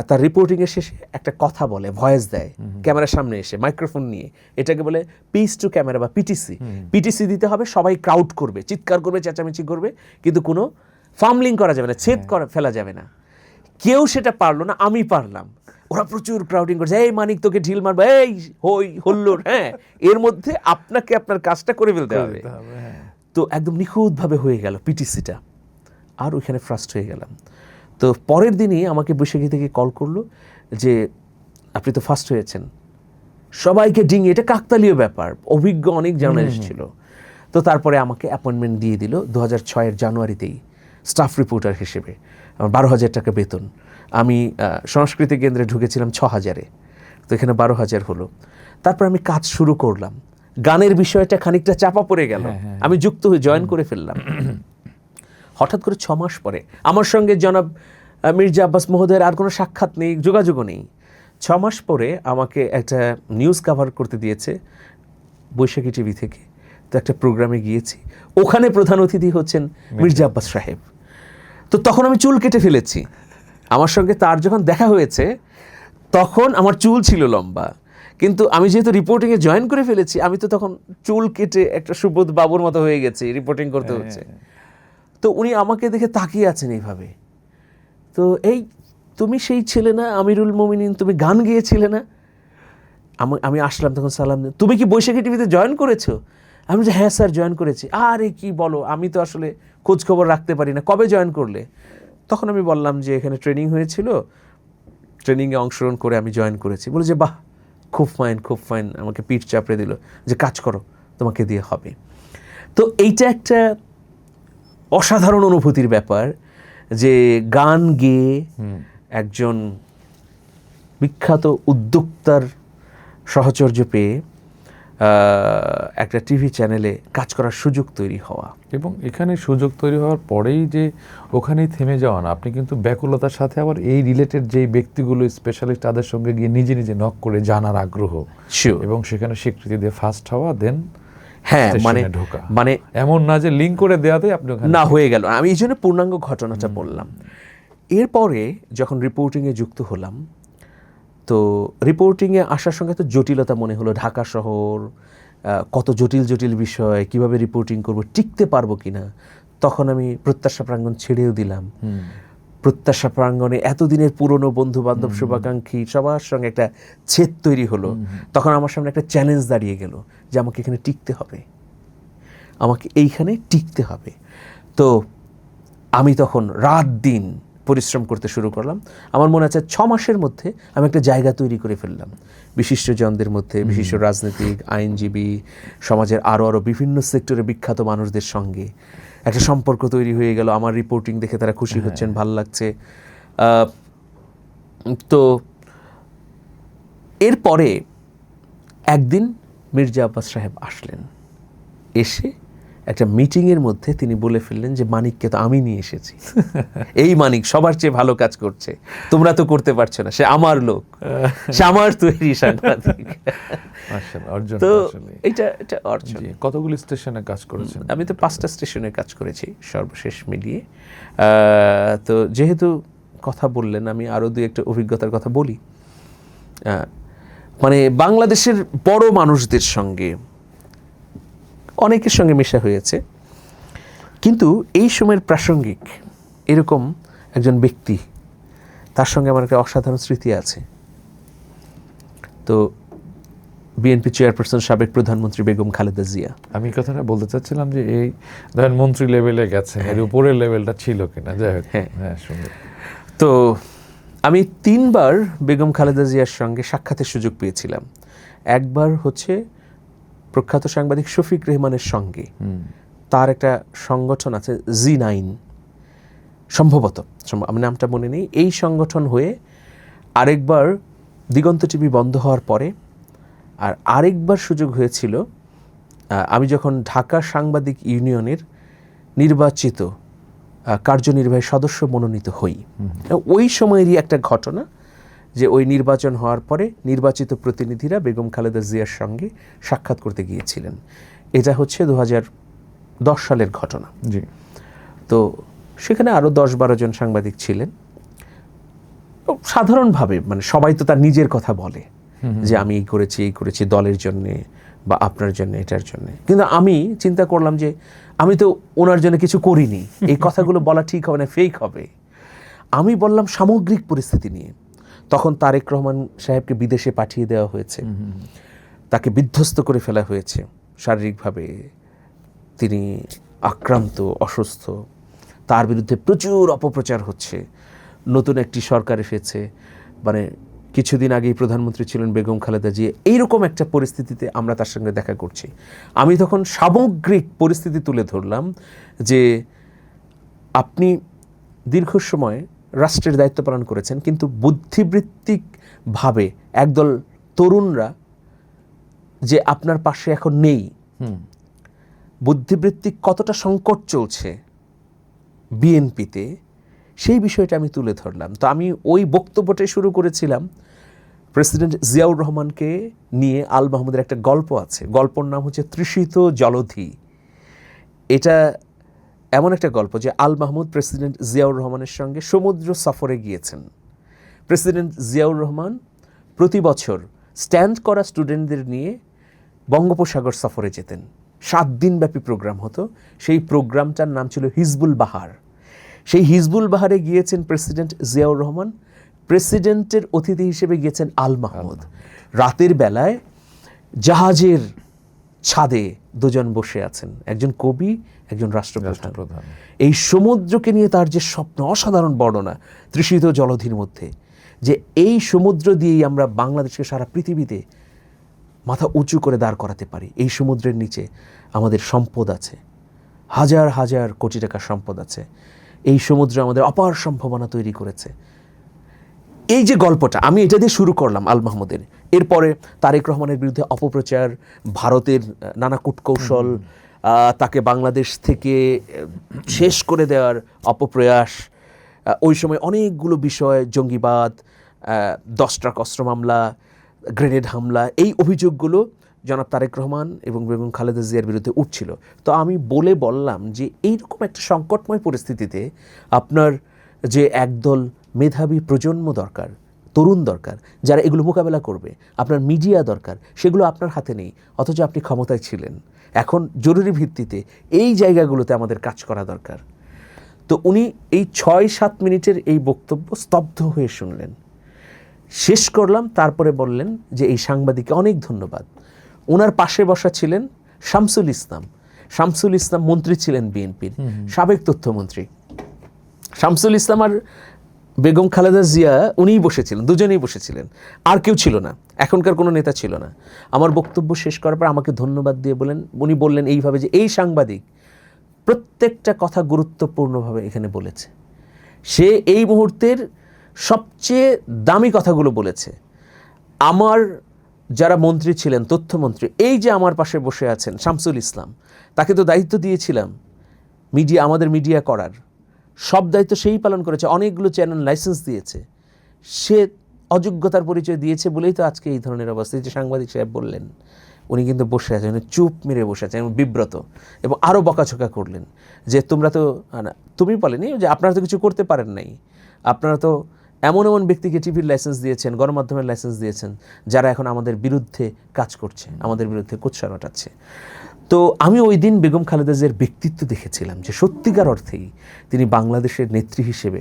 তার রিপোর্টিংয়ের শেষে একটা কথা বলে, ভয়েস দেয় ক্যামেরার সামনে এসে মাইক্রোফোন নিয়ে, এটাকে বলে পিস টু ক্যামেরা বা পিটিসি দিতে হবে। সবাই ক্রাউড করবে, চিৎকার করবে, চেঁচামেচি করবে, কিন্তু কোনো ফার্মলিং করা যাবে না, ছেদ ফেলা যাবে না। কেউ সেটা পারলো না, আমি পারলাম। ওরা প্রচুর ক্রাউডিং করছে, এই মানিক তোকে ঢিল মারবে, এই হই হল্লোর, হ্যাঁ, এর মধ্যে আপনাকে আপনার কাজটা করে ফেলতে হবে। তো একদম নিখুঁতভাবে হয়ে গেল পিটিসিটা, আর ওইখানে ফ্রাস্ট হয়ে গেলাম। তো পরের দিনই আমাকে বৈশাখী থেকে কল করলো যে আপনি তো ফার্স্ট হয়েছেন, সবাইকে ডিঙিয়ে, এটা কাকতালীয় ব্যাপার, অভিজ্ঞ অনেক জার্নালিস্ট ছিল। তো তারপরে আমাকে অ্যাপয়েন্টমেন্ট দিয়ে দিল 2006-এর জানুয়ারিতেই স্টাফ রিপোর্টার হিসেবে। আমার 12,000 টাকা বেতন। আমি সংস্কৃতি কেন্দ্রে ঢুকেছিলাম 6,000-এ, তো এখানে 12,000 হলো। তারপর আমি কাজ শুরু করলাম, গানের বিষয়টা খানিকটা চাপা পড়ে গেল, আমি যুক্ত হয়ে জয়েন করে ফেললাম। হঠাৎ করে 6 মাস পরে আমার সঙ্গে জনাব মির্জা আব্বাস মহোদয়ের আর কোনো সাক্ষাৎ নেই, যোগাযোগও নেই। 6 মাস পরে আমাকে একটা নিউজ কভার করতে দিয়েছে বৈশাখী টিভি থেকে। তো একটা প্রোগ্রামে গিয়েছি, ওখানে প্রধান অতিথি হচ্ছেন মির্জা আব্বাস সাহেব। তো তখন আমি চুল কেটে ফেলেছি। আমার সঙ্গে তার যখন দেখা হয়েছে তখন আমার চুল ছিল লম্বা, কিন্তু আমি যেহেতু রিপোর্টিংয়ে জয়েন করে ফেলেছি, আমি তো তখন চুল কেটে একটা সুবোধ বাবুর মতো হয়ে গেছি, রিপোর্টিং করতে হচ্ছে। তো উনি আমাকে দেখে তাকিয়ে আছেন এইভাবে। তো এই তুমি সেই ছেলে না আমিরুল মোমিনিন, তুমি গান গেয়েছিলে না? আমি আসলাম তখন, সালাম, তুমি কি বৈশাখী টিভিতে জয়েন করেছো? আমি বলছি হ্যাঁ স্যার জয়েন করেছি। আরে কি বলো, আমি তো আসলে খোঁজ খবর রাখতে পারি না, কবে জয়েন করলে? তখন আমি বললাম যে এখানে ট্রেনিং হয়েছিল, ট্রেনিংয়ে অংশগ্রহণ করে আমি জয়েন করেছি। বলে যে বাহ, খুব ফাইন, আমাকে পিঠ চাপড়ে দিল যে কাজ করো, তোমাকে দিয়ে হবে। তো এইটা একটা অসাধারণ অনুভূতির ব্যাপার যে গান গেয়ে একজন বিখ্যাত উদ্যোক্তার সাহচর্য পেয়ে একটা টিভি চ্যানেলে কাজ করার সুযোগ তৈরি হওয়া। এবং এখানে সুযোগ তৈরি হওয়ার পরেই যে ওখানেই থেমে যাওয়া না, আপনি কিন্তু ব্যাকুলতার সাথে আবার এই রিলেটেড যেই ব্যক্তিগুলো স্পেশালিস্ট তাদের সঙ্গে গিয়ে নিজে নিজে নক করে জানার আগ্রহ এবং সেখানে স্বীকৃতি দিয়ে ফার্স্ট হওয়া, দেন হ্যাঁ ঢোকা, মানে এমন না যে লিঙ্ক করে দেওয়াতে আপনি ওখানে না হয়ে গেল। আমি এই জন্য পূর্ণাঙ্গ ঘটনাটা বললাম। এরপরে যখন রিপোর্টিংয়ে যুক্ত হলাম, তো রিপোর্টিংয়ে আসার সঙ্গে তো জটিলতা মনে হলো। ঢাকা শহর, কত জটিল জটিল বিষয়, কিভাবে রিপোর্টিং করব, টিকতে পারবো কিনা। তখন আমি প্রত্যাশা প্রাঙ্গণ ছেড়েও দিলাম। প্রত্যাশা প্রাঙ্গণে এতদিনের পুরনো বন্ধু বান্ধব, শুভাকাঙ্ক্ষী সবার সঙ্গে একটা ছেদ তৈরি হলো। তখন আমার সামনে একটা চ্যালেঞ্জ দাঁড়িয়ে গেল যে আমাকে এখানে টিকতে হবে, আমাকে এইখানে টিকতে হবে। তো আমি তখন রাত দিন পরিশ্রম করতে শুরু করলাম। আমার মনে আছে 6 মাসের মধ্যে আমি একটা জায়গা তৈরি করে ফেললাম বিশিষ্টজনদের মধ্যে, বিশিষ্ট রাজনীতিক, আইনজীবী, সমাজের আরও বিভিন্ন সেক্টরে বিখ্যাত মানুষদের সঙ্গে একটা সম্পর্ক তৈরি হয়ে গেল। আমার রিপোর্টিং দেখে তারা খুশি হচ্ছেন, ভাল লাগছে। তো এরপরে একদিন মির্জা আব্বাস সাহেব আসলেন। এসে একটা মিটিংয়ের মধ্যে তিনি বলে ফেললেন যে মানিককে তো আমি নিয়ে এসেছি, এই মানিক সবার চেয়ে ভালো কাজ করছে, তোমরা তো করতে পারছো না, সে আমার লোক, সে আমার তৈরি সাংবাদিক। তো এটা অর্জন। কতগুলি স্টেশনে কাজ করেছেন? আমি তো 5টা স্টেশনে কাজ করেছি সর্বশেষ মিলিয়ে। তো যেহেতু কথা বললেন, আমি আরও 2-1টা অভিজ্ঞতার কথা বলি। মানে বাংলাদেশের বড় মানুষদের সঙ্গে অনেকের সঙ্গে মেশা হয়েছে, কিন্তু এই সময়ের প্রাসঙ্গিক এরকম একজন ব্যক্তি, তার সঙ্গে আমার একটা অসাধারণ স্মৃতি আছে। তো বিএনপি চেয়ারপারসন, সাবেক প্রধানমন্ত্রী বেগম খালেদা জিয়া। আমি কথাটা বলতে চাচ্ছিলাম যে এই ধরেন মন্ত্রী লেভেলে গেছে, এর উপরের লেভেলটা ছিল কিনা। যাই হোক, হ্যাঁ সুন্দর। তো আমি 3বার বেগম খালেদা জিয়ার সঙ্গে সাক্ষাতের সুযোগ পেয়েছিলাম। একবার হচ্ছে প্রখ্যাত সাংবাদিক শফিক রেহমানের সঙ্গে, তার একটা সংগঠন আছে জি9 সম্ভবত, আমি নামটা মনে নেই, এই সংগঠন হয়ে। আরেকবার দিগন্ত টিভি বন্ধ হওয়ার পরে। আর আরেকবার সুযোগ হয়েছিল আমি যখন ঢাকা সাংবাদিক ইউনিয়নের নির্বাচিত কার্যনির্বাহী সদস্য মনোনীত হই। ওই সময়েরই একটা ঘটনা যে ওই নির্বাচন হওয়ার পরে নির্বাচিত প্রতিনিধিরা বেগম খালেদা জিয়ার সঙ্গে সাক্ষাৎ করতে গিয়েছিলেন। এটা হচ্ছে 2010 সালের ঘটনা। জি। তো সেখানে আরও 10-12 জন সাংবাদিক ছিলেন। সাধারণভাবে মানে সবাই তো তার নিজের কথা বলে যে আমি এই করেছি দলের জন্যে বা আপনার জন্য, এটার জন্যে। কিন্তু আমি চিন্তা করলাম যে আমি তো ওনার জন্য কিছু করিনি, এই কথাগুলো বলা ঠিক হবে না, ফেক হবে। আমি বললাম সামগ্রিক পরিস্থিতি নিয়ে। তখন তারেক রহমান সাহেবকে বিদেশে পাঠিয়ে দেওয়া হয়েছে, তাকে বিধ্বস্ত করে ফেলা হয়েছে শারীরিকভাবে, তিনি আক্রান্ত, অসুস্থ, তার বিরুদ্ধে প্রচুর অপপ্রচার হচ্ছে। নতুন একটি সরকার এসেছে, মানে কিছুদিন আগেই প্রধানমন্ত্রী ছিলেন বেগম খালেদা জিয়া। এইরকম একটা পরিস্থিতিতে আমরা তার সঙ্গে দেখা করছি। আমি তখন সামগ্রিক পরিস্থিতি তুলে ধরলাম যে আপনি দীর্ঘ সময় রাষ্ট্রের দায়িত্ব পালন করেছেন, কিন্তু বুদ্ধিবৃত্তিকভাবে একদল তরুণরা যে আপনার পাশে এখন নেই, বুদ্ধিবৃত্তিক কতটা সংকট চলছে বিএনপিতে, সেই বিষয়টা আমি তুলে ধরলাম। তো আমি ওই বক্তব্যটাই শুরু করেছিলাম প্রেসিডেন্ট জিয়াউর রহমানকে নিয়ে। আল মাহমুদের একটা গল্প আছে, গল্পর নাম হচ্ছে তৃষিত জলধি। এটা এমন একটা গল্প যে আল মাহমুদ প্রেসিডেন্ট জিয়াউর রহমানের সঙ্গে সমুদ্র সফরে গিয়েছেন। প্রেসিডেন্ট জিয়াউর রহমান প্রতি বছর স্ট্যান্ড করা স্টুডেন্টদের নিয়ে বঙ্গোপসাগর সফরে যেতেন। 7 দিনব্যাপী প্রোগ্রাম হতো। সেই প্রোগ্রামটার নাম ছিল হিজবুল বাহার। সেই হিজবুল বাহারে গিয়েছেন প্রেসিডেন্ট জিয়াউর রহমান, প্রেসিডেন্টের অতিথি হিসেবে গিয়েছেন আল মাহমুদ। রাতের বেলায় জাহাজের ছাদে 2 জন বসে আছেন, একজন কবি, একজন রাষ্ট্রপ্রধান। এই সমুদ্রকে নিয়ে তার যে স্বপ্ন, অসাধারণ বর্ণনা তৃষিত জলধির মধ্যে, যে এই সমুদ্র দিয়েই আমরা বাংলাদেশকে সারা পৃথিবীতে মাথা উঁচু করে দাঁড় করাতে পারি। এই সমুদ্রের নিচে আমাদের সম্পদ আছে, হাজার হাজার কোটি টাকার সম্পদ আছে, এই সমুদ্র আমাদের অপার সম্ভাবনা তৈরি করেছে। এই যে গল্পটা, আমি এটা দিয়ে শুরু করলাম আল মাহমুদের। এরপরে তারেক রহমানের বিরুদ্ধে অপপ্রচার, ভারতের নানা কূটকৌশল, তাকে বাংলাদেশ থেকে শেষ করে দেওয়ার অপপ্রয়াস, ওই সময় অনেকগুলো বিষয়, জঙ্গিবাদ, 10 ট্রাক অস্ত্র মামলা, গ্রেনেড হামলা, এই অভিযোগগুলো জনাব তারেক রহমান এবং বেগম খালেদা জিয়ার বিরুদ্ধে উঠছিল। তো আমি বললাম যে এইরকম একটা সংকটময় পরিস্থিতিতে আপনার যে একদল মেধাবী প্রজন্ম দরকার, তরুণ দরকার, যারা এগুলো মোকাবেলা করবে, আপনার মিডিয়া দরকার, সেগুলো আপনার হাতে নেই, অথচ আপনি ক্ষমতায় ছিলেন। এখন জরুরি ভিত্তিতে এই জায়গাগুলোতে আমাদের কাজ করা দরকার। তো উনি এই 6-7 মিনিটের এই বক্তব্য স্তব্ধ হয়ে শুনলেন। শেষ করলাম, তারপরে বললেন যে এই সাংবাদিককে অনেক ধন্যবাদ। ওনার পাশে বসা ছিলেন শামসুল ইসলাম। শামসুল ইসলাম মন্ত্রী ছিলেন বিএনপির, সাবেক তথ্যমন্ত্রী। শামসুল ইসলাম আর বেগম খালেদা জিয়া উনিই বসেছিলেন, দুজনেই বসেছিলেন, আর কেউ ছিল না, এখনকার কোনো নেতা ছিল না। আমার বক্তব্য শেষ করার পর আমাকে ধন্যবাদ দিয়ে উনি বললেন এইভাবে যে এই সাংবাদিক প্রত্যেকটা কথা গুরুত্বপূর্ণভাবে এখানে বলেছে, সে এই মুহূর্তের সবচেয়ে দামি কথাগুলো বলেছে। আমার যারা মন্ত্রী ছিলেন, তথ্যমন্ত্রী, এই যে আমার পাশে বসে আছেন শামসুল ইসলাম, তাকে তো দায়িত্ব দিয়েছিলাম আমাদের মিডিয়া করার, সব দায়িত্ব সেই পালন করেছে, অনেকগুলো চ্যানেল লাইসেন্স দিয়েছে, সে অযোগ্যতার পরিচয় দিয়েছে বলেই তো আজকে এই ধরনের অবস্থা। যে সাংবাদিক সাহেব বললেন, উনি কিন্তু বসে আছেন, চুপ মেরে বসে আছেন এবং বিব্রত, এবং আরও বকাঝকা করলেন যে তোমরা তো, তুমি বলেনি যে আপনারা তো কিছু করতে পারেন নাই, আপনারা তো এমন এমন ব্যক্তিকে টিভির লাইসেন্স দিয়েছেন, গণমাধ্যমের লাইসেন্স দিয়েছেন, যারা এখন আমাদের বিরুদ্ধে কাজ করছে, আমাদের বিরুদ্ধে কুৎসা রটাচ্ছে। তো আমি ওই দিন বেগম খালেদা জিয়ার ব্যক্তিত্ব দেখেছিলাম যে সত্যিকার অর্থেই তিনি বাংলাদেশের নেত্রী হিসেবে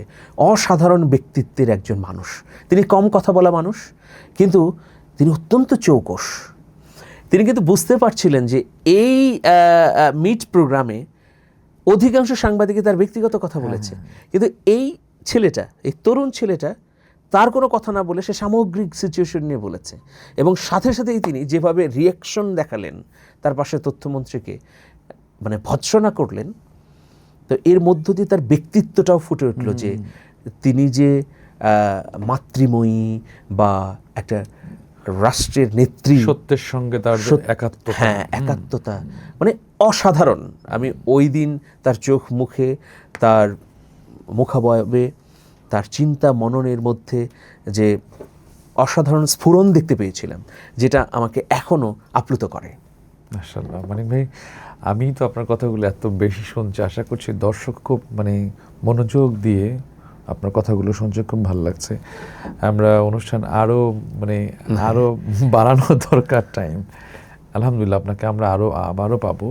অসাধারণ ব্যক্তিত্বের একজন মানুষ। তিনি কম কথা বলা মানুষ, কিন্তু তিনি অত্যন্ত চৌকস। তিনি কিন্তু বুঝতে পারছিলেন যে এই মিট প্রোগ্রামে অধিকাংশ সাংবাদিকে তার ব্যক্তিগত কথা বলেছে, কিন্তু এই ছেলেটা, এই তরুণ ছেলেটা, তার কোনো কথা না বলে সে সামগ্রিক সিচুয়েশন নিয়ে বলেছে। এবং সাথে সাথেই তিনি যেভাবে রিয়াকশন দেখালেন, তার পাশে তথ্যমন্ত্রীকে মানে ভৎসনা করলেন, তো এর মধ্য দিয়ে তার ব্যক্তিত্বটাও ফুটে উঠল যে তিনি যে মাতৃময়ী বা একটা রাষ্ট্রের নেত্রী, সত্যের সঙ্গে তার একাত্মতা, হ্যাঁ একাত্মতা মানে অসাধারণ। আমি ওই দিন তার চোখ মুখে, তার মুখাবয়বে, তার চিন্তা মননের মধ্যে যে অসাধারণ স্ফুরণ দেখতে পেয়েছিলাম, যেটা আমাকে এখনও আপ্লুত করে। মাশাআল্লাহ। মানিক ভাই, আমি তো আপনার কথাগুলো এত বেশি শুনছি, আশা করছি দর্শক খুব মনোযোগ দিয়ে আপনার কথাগুলো শুনছে, খুব ভালো লাগছে। আমরা অনুষ্ঠান আরও বাড়ানো দরকার টাইম। আলহামদুলিল্লাহ, আপনাকে আমরা আবারও পাবো।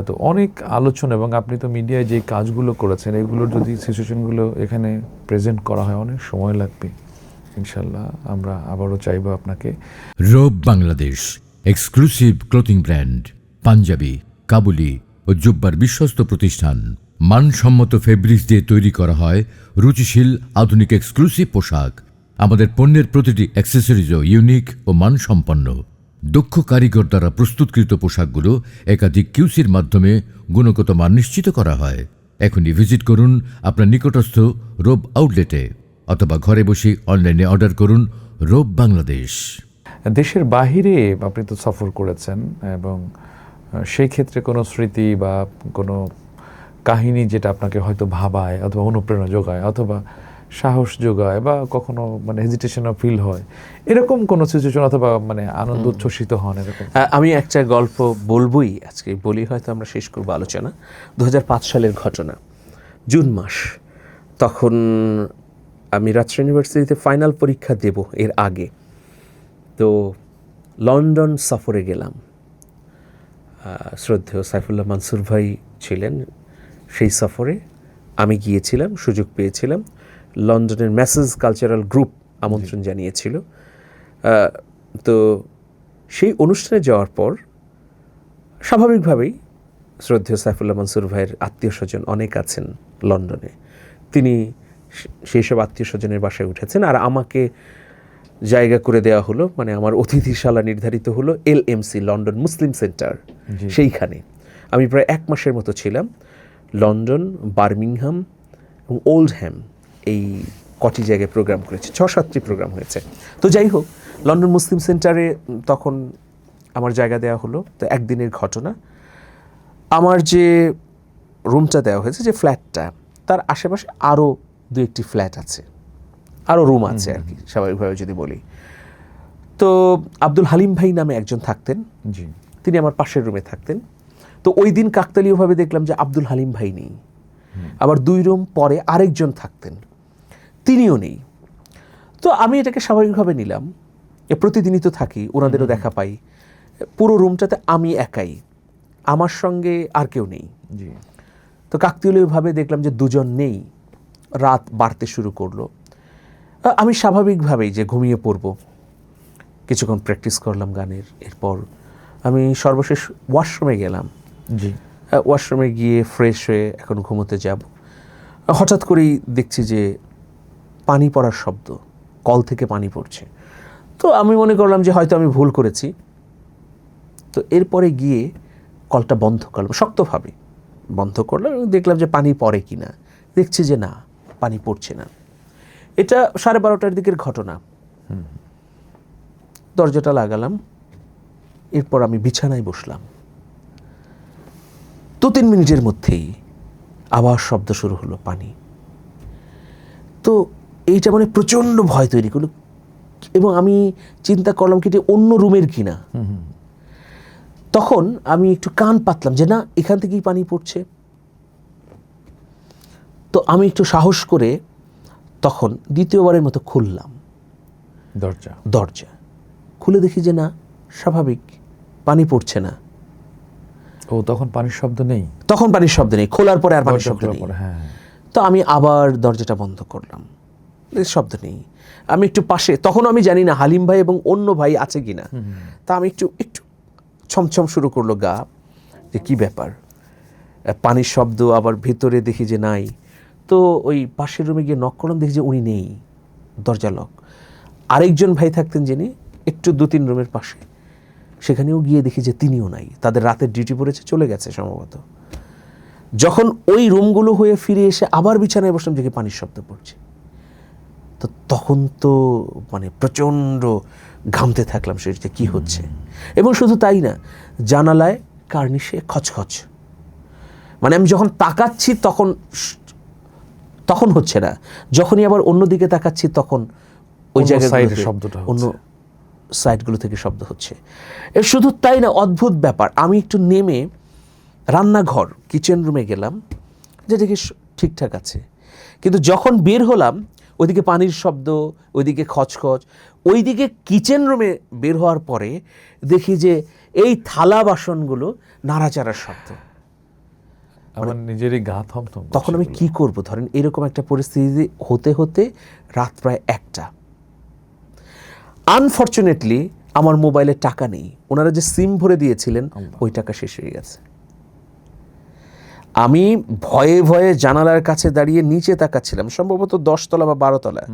তো অনেক আলোচনা, এবং আপনি তো মিডিয়ায় যে কাজগুলো করেছেন, এগুলোর যদি সিচুয়েশনগুলো এখানে প্রেজেন্ট করা হয় অনেক সময় লাগবে। ইনশাল্লাহ আমরা আবারও চাইবো আপনাকে। Robe Bangladesh exclusive clothing brand, panjabi, kabuli ও জুব্বার বিশ্বস্ত প্রতিষ্ঠান। মানসম্মত ফেব্রিক্স দিয়ে তৈরি করা হয় রুচিশীল আধুনিক এক্সক্লুসিভ পোশাক। আমাদের পণ্যের প্রতিটি অ্যাক্সেসরিজও ইউনিক ও মানসম্পন্ন। দক্ষ কারিগর দ্বারা প্রস্তুতকৃত পোশাকগুলো একাধিক কিউসির মাধ্যমে গুণগত মান নিশ্চিত করা হয়। এখনই ভিজিট করুন আপনার নিকটস্থ রোব আউটলেটে, অথবা ঘরে বসে অনলাইনে অর্ডার করুন রোব বাংলাদেশ। দেশের বাহিরে আপনি তো সফর করেছেন, এবং সেই ক্ষেত্রে কোনো স্মৃতি বা কোনো কাহিনী যেটা আপনাকে হয়তো ভাবায়, অথবা অনুপ্রেরণা যোগায়, অথবা সাহস যোগায়, বা কখনো হেজিটেশনও ফিল হয়, এরকম কোনো সিচুয়েশন, অথবা আনন্দ উচ্ছ্বসিত হন এরকম? আমি একটা গল্প বলবই, আজকে বলি, হয়তো আমরা শেষ করবো আলোচনা। 2005 সালের ঘটনা, জুন মাস। তখন আমি রাজশাহী ইউনিভার্সিটিতে ফাইনাল পরীক্ষা দেব এর আগে, তো লন্ডন সফরে গেলাম। শ্রদ্ধেয় সাইফুল্লাহ মানসুর ভাই ছিলেন সেই সফরে, আমি গিয়েছিলাম, সুযোগ পেয়েছিলাম। লন্ডনের মেসেজ কালচারাল গ্রুপ আমন্ত্রণ জানিয়েছিল। তো সেই অনুষ্ঠানে যাওয়ার পর স্বাভাবিকভাবেই শ্রদ্ধেয় সাইফুল্লাহ মানসুর ভাইয়ের আত্মীয় স্বজন অনেক আছেন লন্ডনে, তিনি সেই সব আত্মীয় স্বজনের বাসায় উঠেছেন, আর আমাকে জায়গা করে দেওয়া হলো, আমার অতিথিশালা নির্ধারিত হলো LMC, লন্ডন মুসলিম সেন্টার, সেইখানে। আমি প্রায় 1 মাসের মতো ছিলাম লন্ডন, বার্মিংহাম এবং ওল্ডহ্যাম, এই কটি জায়গায় প্রোগ্রাম করেছি। 6-7টি প্রোগ্রাম হয়েছে। তো যাই হোক, লন্ডন মুসলিম সেন্টারে তখন আমার জায়গা দেওয়া হলো। তো একদিনের ঘটনা, আমার যে রুমটা দেওয়া হয়েছে, যে ফ্ল্যাটটা, তার আশেপাশে আরও 2-1টি ফ্ল্যাট আছে, আরও রুম আছে আর কি, স্বাভাবিকভাবে যদি বলি। তো আব্দুল হালিম ভাই নামে একজন থাকতেন, জি, তিনি আমার পাশের রুমে থাকতেন। তো ওই দিন কাকতালীয়ভাবে দেখলাম যে আব্দুল হালিম ভাই নেই। আবার 2 রুম পরে আরেকজন থাকতেন, তিনিও নেই। তো আমি এটাকে স্বাভাবিকভাবে নিলাম, প্রতিদিনই তো থাকি, ওনাদেরও দেখা পাই। পুরো রুমটাতে আমি একাই, আমার সঙ্গে আর কেউ নেই। জি। তো কাকতালীয়ভাবে দেখলাম যে 2 জন নেই। রাত বাড়তে শুরু করলো। আমি স্বাভাবিকভাবেই যে ঘুমিয়ে পড়ব, কিছুক্ষণ প্র্যাকটিস করলাম গানের। এরপর আমি সর্বশেষ ওয়াশরুমে গেলাম। জি। ওয়াশরুমে গিয়ে ফ্রেশ হয়ে এখন ঘুমোতে যাব। হঠাৎ করেই দেখছি যে পানি পড়ার শব্দ, কল থেকে পানি পড়ছে। তো আমি মনে করলাম যে হয়তো আমি ভুল করেছি। তো এরপরে গিয়ে কলটা বন্ধ করলাম, শক্তভাবে বন্ধ করলাম এবং দেখলাম যে পানি পড়ে কি না। দেখছি যে না, পানি পড়ছে না। এটা 12:30টার দিকের ঘটনা। দরজাটা লাগালাম, এরপর আমি বিছানায় বসলাম। 2-3 মিনিটের মধ্যেই আবার শব্দ শুরু হলো, পানি। তো এইটা মানে প্রচণ্ড ভয় তৈরি করলো এবং আমি চিন্তা করলাম কি, অন্য রুমের কিনা। তখন আমি একটু কান পাতলাম যে না, এখান থেকেই পানি পড়ছে। তো আমি একটু সাহস করে তখন দ্বিতীয়বারের মতো খুললাম দরজা। খুলে দেখি যে না, স্বাভাবিক, পানি পড়ছে না। ও, তখন পানির শব্দ নেই? তখন পানির শব্দ নেই, খোলার পরে আর পানির শব্দ নেই। হ্যাঁ। তো আমি আবার দরজাটা বন্ধ করলাম, শব্দ নেই। আমি একটু পাশে, তখন আমি জানি না হালিম ভাই এবং অন্য ভাই আছে কিনা। তা আমি একটু ছমছম শুরু করলো গা, যে কি ব্যাপার, পানির শব্দ, আবার ভেতরে দেখি যে নাই। তো ওই পাশের রুমে গিয়ে নক করলাম, দেখি যে উনি নেই, দরজা লক। আরেকজন ভাই থাকতেন যিনি একটু 2-3 রুমের পাশে, সেখানেও গিয়ে দেখি যে তিনিও নাই, তাদের রাতের ডিউটি পড়েছে, চলে গেছে সম্ভবত। যখন ওই রুমগুলো হয়ে ফিরে এসে আবার বিছানায় বসলাম, দেখি পানির শব্দ পড়ছে। তো তখন তো মানে প্রচণ্ড ঘামতে থাকলাম সে, যে কী হচ্ছে। এবং শুধু তাই না, জানালায় কার্নিশে খচখচ, মানে আমি যখন তাকাচ্ছি তখন হচ্ছে না, যখনই আবার অন্যদিকে তাকাচ্ছি তখন ওই জায়গায় শব্দটা, অন্য সাইডগুলো থেকে শব্দ হচ্ছে। এর শুধু তাই না, অদ্ভুত ব্যাপার, আমি একটু নেমে রান্নাঘর, কিচেন রুমে গেলাম, যেটাকে ঠিকঠাক আছে। কিন্তু যখন বের হলাম, ওইদিকে পানির শব্দ, ওইদিকে খচখচ। ওইদিকে কিচেন রুমে বের হওয়ার পরে দেখি যে এই থালা বাসনগুলো নাড়াচাড়ার শব্দ। আমার নিজেরই গা থমথম। তখন আমি কি করব, ধরেন এরকম একটা পরিস্থিতি হতে হতে রাত প্রায় 1টা। আনফর্চুনেটলি আমার মোবাইলে টাকা নেই, ওনারা যে সিম ভরে দিয়েছিলেন ওই টাকা শেষ হয়ে গেছে। আমি ভয়ে ভয়ে জানালার কাছে দাঁড়িয়ে নিচে তাকাচ্ছিলাম, সম্ভবত 10 তলা বা 12 তলা।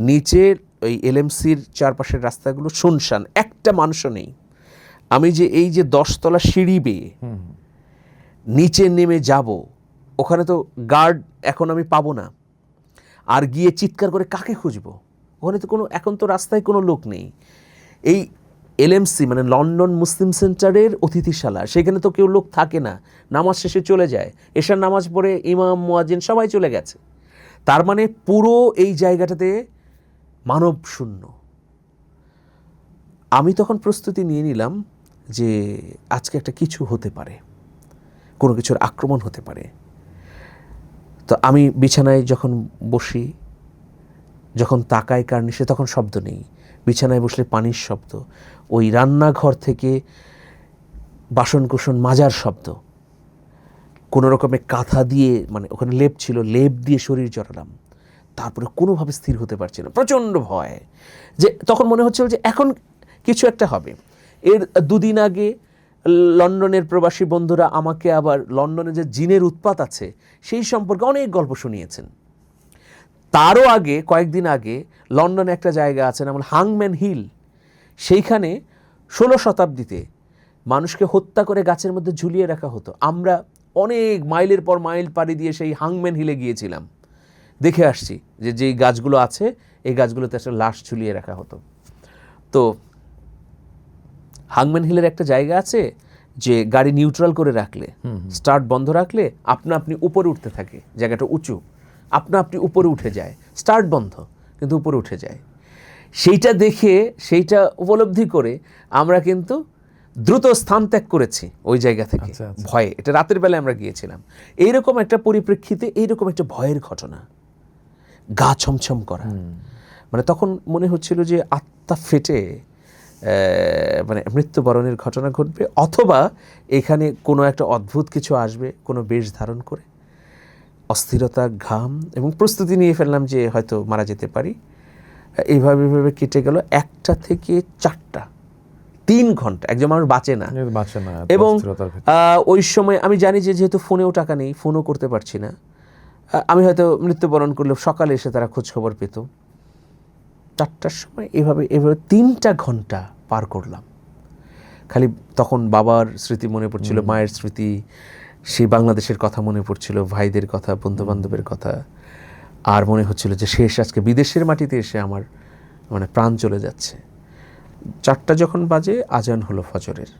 নিচের ওই এলএমসির চারপাশের রাস্তাগুলো শুনশান, একটা মানুষও নেই। আমি যে এই যে 10 তলা সিঁড়ি বেয়ে নিচে নেমে যাব, ওখানে তো গার্ড এখন আমি পাবো না। আর গিয়ে চিৎকার করে কাকে খুঁজবো? ওখানে তো এখন তো রাস্তায় কোনো লোক নেই। এই এলএমসি মানে লন্ডন মুসলিম সেন্টারের অতিথিশালা, সেখানে তো কেউ লোক থাকে না, নামাজ শেষে চলে যায়, এশার নামাজ পড়ে ইমাম মুয়াজ্জিন সবাই চলে গেছে। তার মানে পুরো এই জায়গাটাতে মানব শূন্য। আমি তখন প্রস্তুতি নিয়ে নিলাম যে আজকে একটা কিছু হতে পারে, কোনো কিছুর আক্রমণ হতে পারে। তো আমি বিছানায় যখন বসি, যখন তাকাই কার্নিশে, তখন শব্দ নেই। বিছানায় বসলে পানির শব্দ, ওই রান্নাঘর থেকে বাসনকুসন মাজার শব্দ। কোনো রকমের কাঁথা দিয়ে, মানে ওখানে লেপ ছিল, লেপ দিয়ে শরীর জড়ালাম। তারপরে কোনোভাবে স্থির হতে পারছি না, প্রচণ্ড ভয়। যে তখন মনে হচ্ছিল যে এখন কিছু একটা হবে। এর 2 দিন আগে লন্ডনের প্রবাসী বন্ধুরা আমাকে আবার লন্ডনে যে জিনের উৎপাত আছে সেই সম্পর্কে অনেক গল্প শুনিয়েছেন। তারও আগে, কয়েকদিন আগে লন্ডনে একটা জায়গা আছে নাম হাংম্যান হিল, সেইখানে 16 শতাব্দীতে মানুষকে হত্যা করে গাছের মধ্যে ঝুলিয়ে রাখা হতো। আমরা অনেক মাইলের পর মাইল পাড়ি দিয়ে সেই হাংম্যান হিলে গিয়েছিলাম, দেখে আসছি যে যেই গাছগুলো আছে এই গাছগুলোতে একটা লাশ ঝুলিয়ে রাখা হতো। তো হাংম্যান হিলের একটা জায়গা আছে যে গাড়ি নিউট্রাল করে রাখলে, স্টার্ট বন্ধ রাখলে আপনা আপনি উপরে উঠতে থাকে, জায়গাটা উঁচু, আপনা আপনি উপরে উঠে যায়, স্টার্ট বন্ধ কিন্তু উপরে উঠে যায়। সেইটা দেখে, সেইটা উপলব্ধি করে আমরা কিন্তু দ্রুত স্থান ত্যাগ করেছি ওই জায়গা থেকে, আচ্ছা, আচ্ছা। ভয়ে। এটা রাতের বেলায় আমরা গিয়েছিলাম। এইরকম একটা পরিপ্রেক্ষিতে এইরকম একটা ভয়ের ঘটনা, গা ছমছম করা, মানে তখন মনে হচ্ছিল যে আত্মা ফেটে মানে মৃত্যুবরণের ঘটনা ঘটবে, অথবা এখানে কোনো একটা অদ্ভুত কিছু আসবে কোনো বেশ ধারণ করে। অস্থিরতা, ঘাম এবং প্রস্তুতি নিয়ে ফেললাম যে হয়তো মারা যেতে পারি। এইভাবে এইভাবে কেটে গেল 1টা থেকে 4টা, 3 ঘন্টা। একজন মানুষ বাঁচে না। বাঁচে না এত এবং অস্থিরতার ভেতরে। ওই সময় আমি জানি যে যেহেতু ফোনেও টাকা নেই, ফোনও করতে পারছি না, আমি হয়তো মৃত্যুবরণ করলে সকালে এসে তারা খোঁজ খবর পেত। 4টার সময় এভাবে 3টা ঘন্টা পার করলাম। খালি তখন বাবার স্মৃতি মনে পড়ছিল, মায়ের স্মৃতি, সেই বাংলাদেশের কথা মনে পড়ছিল, ভাইদের কথা, বন্ধু বান্ধবের কথা, আর মনে হচ্ছিল যে শেষ আজকে বিদেশের মাটিতে এসে আমার মানে প্রাণ চলে যাচ্ছে। 4টা যখন বাজে আজান হলো ফজরের,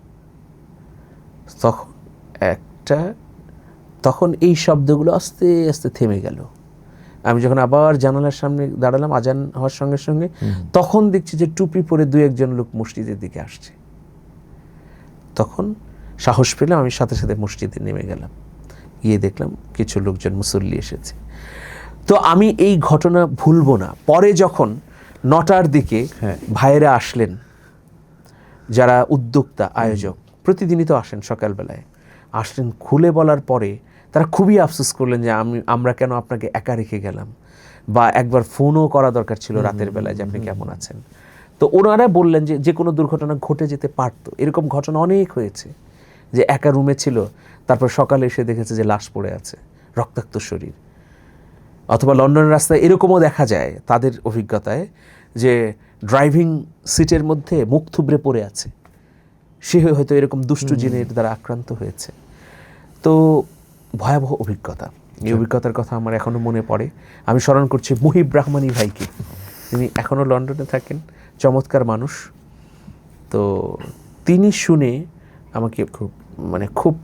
তখন এই শব্দগুলো আস্তে আস্তে থেমে গেল। আমি যখন আবার জানালার সামনে দাঁড়ালাম আজান হওয়ার সঙ্গে সঙ্গে, তখন দেখছি যে টুপি পরে 2-1 লোক মসজিদের দিকে আসছে। তখন সাহস পেলাম, আমি সাথে সাথে মসজিদে নেমে গেলাম, গিয়ে দেখলাম কিছু লোকজন মুসল্লি এসেছে। তো আমি এই ঘটনা ভুলবো না। পরে যখন 9টার দিকে ভাইয়েরা আসলেন, যারা উদ্যোক্তা, আয়োজক, প্রতিদিনই তো আসেন সকালবেলায়, আসলেন, খুলে বলার পরে তারা খুবই আফসোস করলেন যে আমরা কেন আপনাকে একা রেখে গেলাম, বা একবার ফোনও করা দরকার ছিল রাতের বেলায় যে আপনি কেমন আছেন। তো ওনারা বললেন যে যে কোনো দুর্ঘটনা ঘটে যেতে পারতো। এরকম ঘটনা অনেক হয়েছে যে একা রুমে ছিল, তারপর সকালে এসে দেখেছে যে লাশ পড়ে আছে, রক্তাক্ত শরীর। অথবা লন্ডনের রাস্তায় এরকমও দেখা যায় তাদের অভিজ্ঞতায় যে ড্রাইভিং সিটের মধ্যে মুখ থুবড়ে পড়ে আছে, সে হয়তো এরকম দুষ্টু জিনের দ্বারা আক্রান্ত হয়েছে। তো ভয়াবহ অভিজ্ঞতা। এই অভিজ্ঞতার কথা আমার এখনও মনে পড়ে। আমি স্মরণ করছি মুহিব রাহমানি ভাইকে, তিনি এখনও লন্ডনে থাকেন, চমৎকার মানুষ। তো তিনি শুনে আমাকে খুব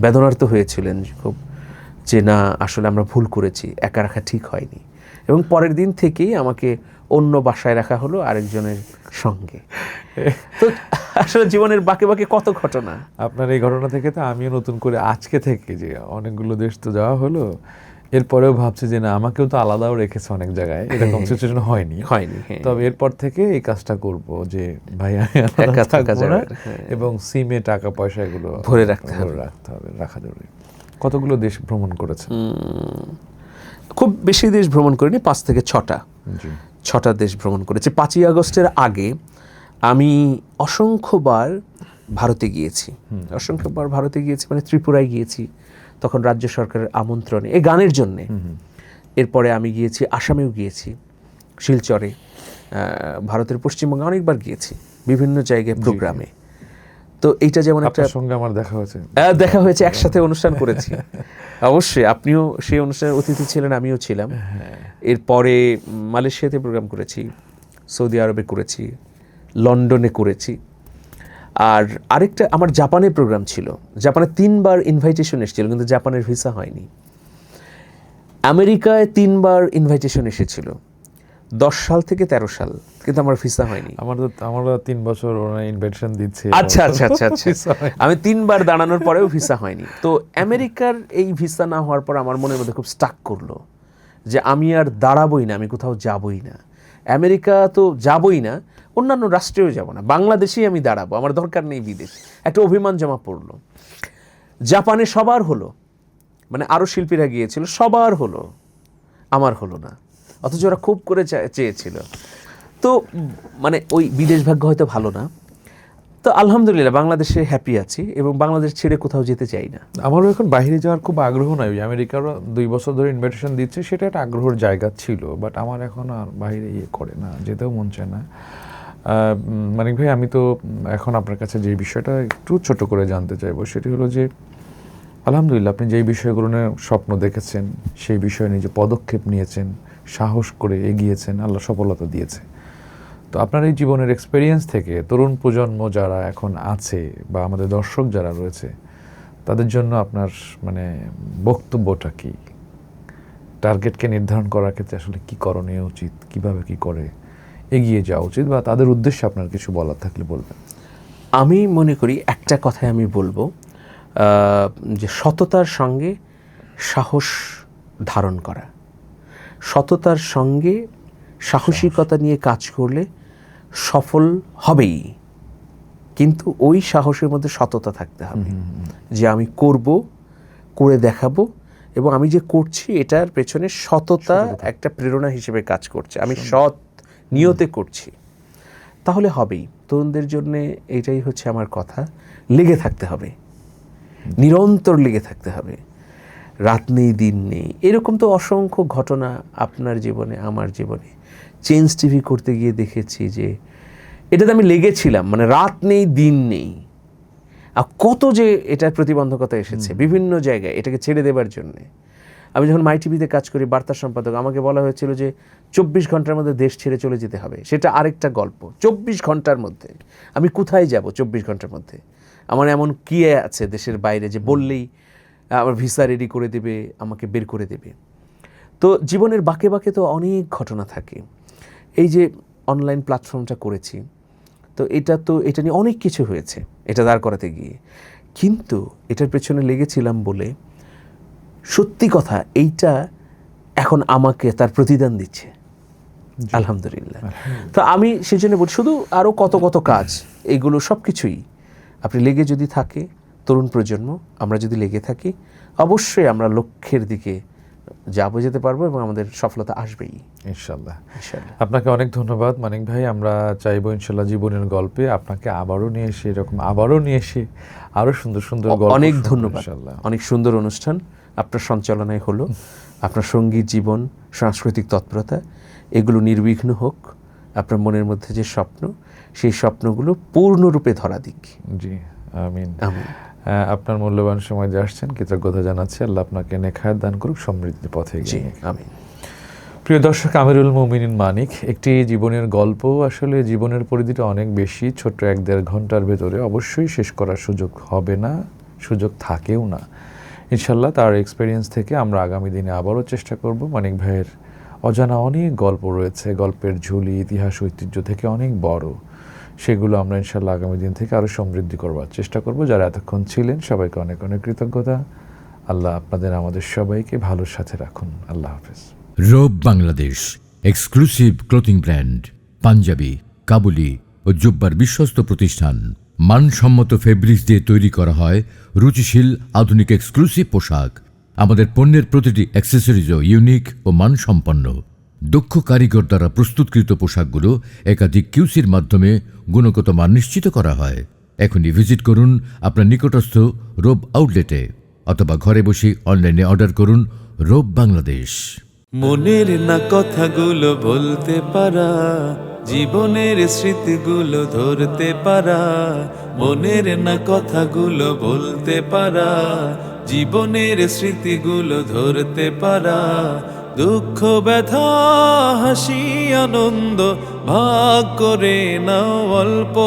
বেদনার্ত হয়েছিলেন, খুব, যে না আসলে আমরা ভুল করেছি, একা রাখা ঠিক হয়নি। এবং পরের দিন থেকেই আমাকে অন্য বাসায় রাখা হলো আরেকজনের সঙ্গে। তো আসলে জীবনের বাঁকে বাঁকে কত ঘটনা। আপনার এই ঘটনা থেকে তো আমিও নতুন করে আজকে থেকে যে অনেকগুলো দেশ তো যাওয়া হলো, এরপরেও ভাবছি যে না আমাকেও তো আলাদাও রেখেছে অনেক জায়গায়, এরকম সিচুয়েশন হয়নি। তবে এরপর থেকে এই কাজটা করব যে ভাই একা থাকা যাবে না, এবং সিমে টাকা পয়সা এগুলো ভরে রাখতে হবে, রাখা জরুরি। কতগুলো দেশ ভ্রমণ করেছে? খুব বেশি দেশ ভ্রমণ করিনি, 5 থেকে 6টা, জি, 6টা দেশ ভ্রমণ করেছি। 5ই আগস্টের আগে আমি অসংখ্যবার ভারতে গিয়েছি, মানে ত্রিপুরায় গিয়েছি, তখন রাজ্য সরকারের আমন্ত্রণে এই গানের জন্যে। এরপরে আমি গিয়েছি আসামেও গিয়েছি, শিলচরে, ভারতের পশ্চিমবঙ্গে অনেকবার গিয়েছি বিভিন্ন জায়গায় প্রোগ্রামে। তো এইটা যেমন একটা, আপনার সঙ্গে আমার দেখা হয়েছে, একসাথে অনুষ্ঠান করেছি। অবশ্যই আপনিও সেই অনুষ্ঠানের অতিথি ছিলেন, আমিও ছিলাম। এরপরে মালয়েশিয়াতে প্রোগ্রাম করেছি, সৌদি আরবে করেছি, লন্ডনে করেছি। আর আরেকটা আমার জাপানে প্রোগ্রাম ছিল, জাপানে 3বার ইনভাইটেশন এসেছিল কিন্তু জাপানের ভিসা হয়নি। আমেরিকায় 3বার ইনভাইটেশন এসেছিল, 10 সাল থেকে 13 সাল, কিন্তু আমার ভিসা হয়নি। আমরা 3 বছর ওরা ইনভাইটেশন দিচ্ছে। আচ্ছা, আমি 3বার দাঁড়ানোর পরেও ভিসা হয়নি। তো আমেরিকার এই ভিসা না হওয়ার পর আমার মনের মধ্যে খুব স্টাক করলো যে আমি আর দাঁড়াবই না, আমি কোথাও যাবই না। আমেরিকা তো যাবই না, অন্যান্য রাষ্ট্রেও যাব না, বাংলাদেশেই আমি দাঁড়াবো, আমার দরকার নেই বিদেশ। একটা অভিমান জমা পড়লো। জাপানে সবার হলো, মানে আরও শিল্পীরা গিয়েছিল, সবার হলো, আমার হলো না, অথচ ওরা খুব করে চেয়েছিল। তো মানে ওই বিদেশ ভাগ্য হয়তো ভালো না। তো আলহামদুলিল্লাহ বাংলাদেশে হ্যাপি আছি এবং বাংলাদেশ ছেড়ে কোথাও যেতে চাই না। আমারও এখন বাইরে যাওয়ার খুব আগ্রহ নাই। আমেরিকারও 2 বছর ধরে ইনভাইটেশন দিচ্ছে, সেটা একটা আগ্রহের জায়গা ছিল, বাট আমার এখন আর বাইরে করে না, যেতেও মন চায় না। মানিক ভাই, আমি তো এখন আপনার কাছে যে বিষয়টা একটু ছোট করে জানতে চাইবো সেটি হলো যে আলহামদুলিল্লাহ আপনি যেই বিষয়গুলো নিয়ে স্বপ্ন দেখেছেন সেই বিষয়ে নিজে পদক্ষেপ নিয়েছেন, সাহস করে এগিয়েছেন, আল্লাহ সফলতা দিয়েছে। তো আপনার এই জীবনের এক্সপেরিয়েন্স থেকে তরুণ প্রজন্ম যারা এখন আছে বা আমাদের দর্শক যারা রয়েছে তাদের জন্য আপনার মানে বক্তব্যটা কি? টার্গেটকে নির্ধারণ করার ক্ষেত্রে আসলে কি করণীয় উচিত, কিভাবে কি করে এগিয়ে যাওয়া উচিত, বা তাদের উদ্দেশ্যে আপনার কিছু বলার থাকলে বলবেন। আমি মনে করি একটা কথাই আমি বলবো, যে সততার সঙ্গে সাহস ধারণ করা, সততার সঙ্গে সাহসিকতা নিয়ে কাজ করলে সফল হবেই, কিন্তু ওই সাহসের মধ্যে সততা থাকতে হবে যে আমি করব, করে দেখাবো, এবং আমি যে করছি এটার পেছনে সততা একটা প্রেরণা হিসেবে কাজ করছে, আমি সৎ নিয়তে করছি, তাহলে হবেই। তরুণদের জন্য এটাই হচ্ছে আমার কথা, লেগে থাকতে হবে, নিরন্তর লেগে থাকতে হবে, রাত নেই দিন নেই। এরকম তো অসংখ্য ঘটনা আপনার জীবনে, আমার জীবনে। চেঞ্জ টিভি করতে গিয়ে দেখেছি যে এটাতে আমি লেগেছিলাম, মানে রাত নেই দিন নেই, আর কত যে এটার প্রতিবন্ধকতা এসেছে বিভিন্ন জায়গায় এটাকে ছেড়ে দেবার জন্যে। আমি যখন মাই টিভিতে কাজ করি বার্তা সম্পাদক, আমাকে বলা হয়েছিল যে 24 ঘন্টার মধ্যে দেশ ছেড়ে চলে যেতে হবে। সেটা আরেকটা গল্প, 24 ঘন্টার মধ্যে আমি কোথায় যাব? 24 ঘন্টার মধ্যে আমার এমন কী আছে দেশের বাইরে যে বললেই আমার ভিসা রেডি করে দেবে, আমাকে বের করে দেবে? তো জীবনের বাঁকে বাঁকে তো অনেক ঘটনা থাকে। এই যে অনলাইন প্ল্যাটফর্মটা করেছি, তো এটা নিয়ে অনেক কিছু হয়েছে এটা দাঁড় করাতে গিয়ে, কিন্তু এটার পেছনে লেগেছিলাম বলে সত্যি কথা এইটা এখন আমাকে তার প্রতিদান দিচ্ছে, আলহামদুলিল্লাহ। তো আমি সেই জন্য বলি, শুধু আরও কত কত কাজ, এগুলো সব কিছুই আপনি লেগে যদি থাকে, তরুণ প্রজন্ম আমরা যদি লেগে থাকি, অবশ্যই আমরা লক্ষ্যের দিকে যেতে পারবো এবং আমাদের সফলতা আসবেই ইনশাল্লাহ। ইনশাআল্লাহ। আপনাকে অনেক ধন্যবাদ মানিক ভাই। আমরা চাইবো ইনশাল্লাহ জীবনের গল্পে আপনাকে আবারও নিয়ে এসে আরো সুন্দর সুন্দর গল্প। অনেক শুনবো ধন্যবাদ। ইনশাল্লাহ। অনেক সুন্দর অনুষ্ঠান আপনার সঞ্চালনায় হলো। আপনার সঙ্গীত জীবন, সাংস্কৃতিক তৎপরতা এগুলো নির্বিঘ্ন হোক। আপনার মনের মধ্যে যে স্বপ্ন, সেই স্বপ্নগুলো পূর্ণরূপে ধরা দিক। জি আমিন। আমিন। আপনার মূল্যবান সময় দিয়ে আসছেন, কৃতজ্ঞতা জানাচ্ছি। আল্লাহ আপনাকে নেখায়াত দান করুক, সমৃদ্ধির পথে জি এগিয়ে নিক। আমিন। প্রিয় দর্শক, আমিরুল মুমিনিন মানিক, একটি জীবনের গল্প। আসলে জীবনের পরিধিটা অনেক বেশি, ছোট্ট 1-1.5 ঘন্টার ভেতরে অবশ্যই শেষ করার সুযোগ হবে না, সুযোগ থাকেও না। ইনশাল্লাহ তার এক্সপেরিয়েন্স থেকে আমরা আগামী দিনে আবারও চেষ্টা করব। মানিক ভাইয়ের অজানা অনেক গল্প রয়েছে, গল্পের ঝুলি, ইতিহাস ঐতিহ্য থেকে অনেক বড়, সেগুলো আমরা ইনশাল্লাহ আগামী দিন থেকে আরও সমৃদ্ধি করবার চেষ্টা করব। যারা এতক্ষণ ছিলেন সবাইকে অনেক অনেক কৃতজ্ঞতা। আল্লাহ আপনাদের আমাদের সবাইকে ভালোর সাথে রাখুন। আল্লাহ হাফেজ। Robe Bangladesh exclusive clothing brand, panjabi, kabuli ও জুব্বার বিশ্বস্ত প্রতিষ্ঠান। মানসম্মত ফেব্রিক্স দিয়ে তৈরি করা হয় রুচিশীল আধুনিক এক্সক্লুসিভ পোশাক। আমাদের পণ্যের প্রতিটি অ্যাক্সেসরিজও ইউনিক ও মানসম্পন্ন। দক্ষ কারিগর দ্বারা প্রস্তুতকৃত পোশাকগুলো একাধিক কিউসির মাধ্যমে গুণগত মান নিশ্চিত করা হয়। এখনই ভিজিট করুন আপনার নিকটস্থ রোব আউটলেটে, অথবা ঘরে বসে অনলাইনে অর্ডার করুন রোব বাংলাদেশ। মনের না কথাগুলো বলতে পারা, জীবনের স্মৃতিগুলো ধরতে পারা। মনের না কথাগুলো বলতে পারা, জীবনের স্মৃতিগুলো ধরতে পারা। দুঃখ ব্যথা হাসি আনন্দ ভাগ করে নাও অল্প।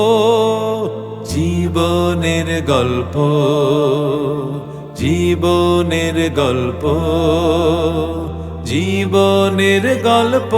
জীবনের গল্প, জীবনের গল্প, জীবনের গল্প।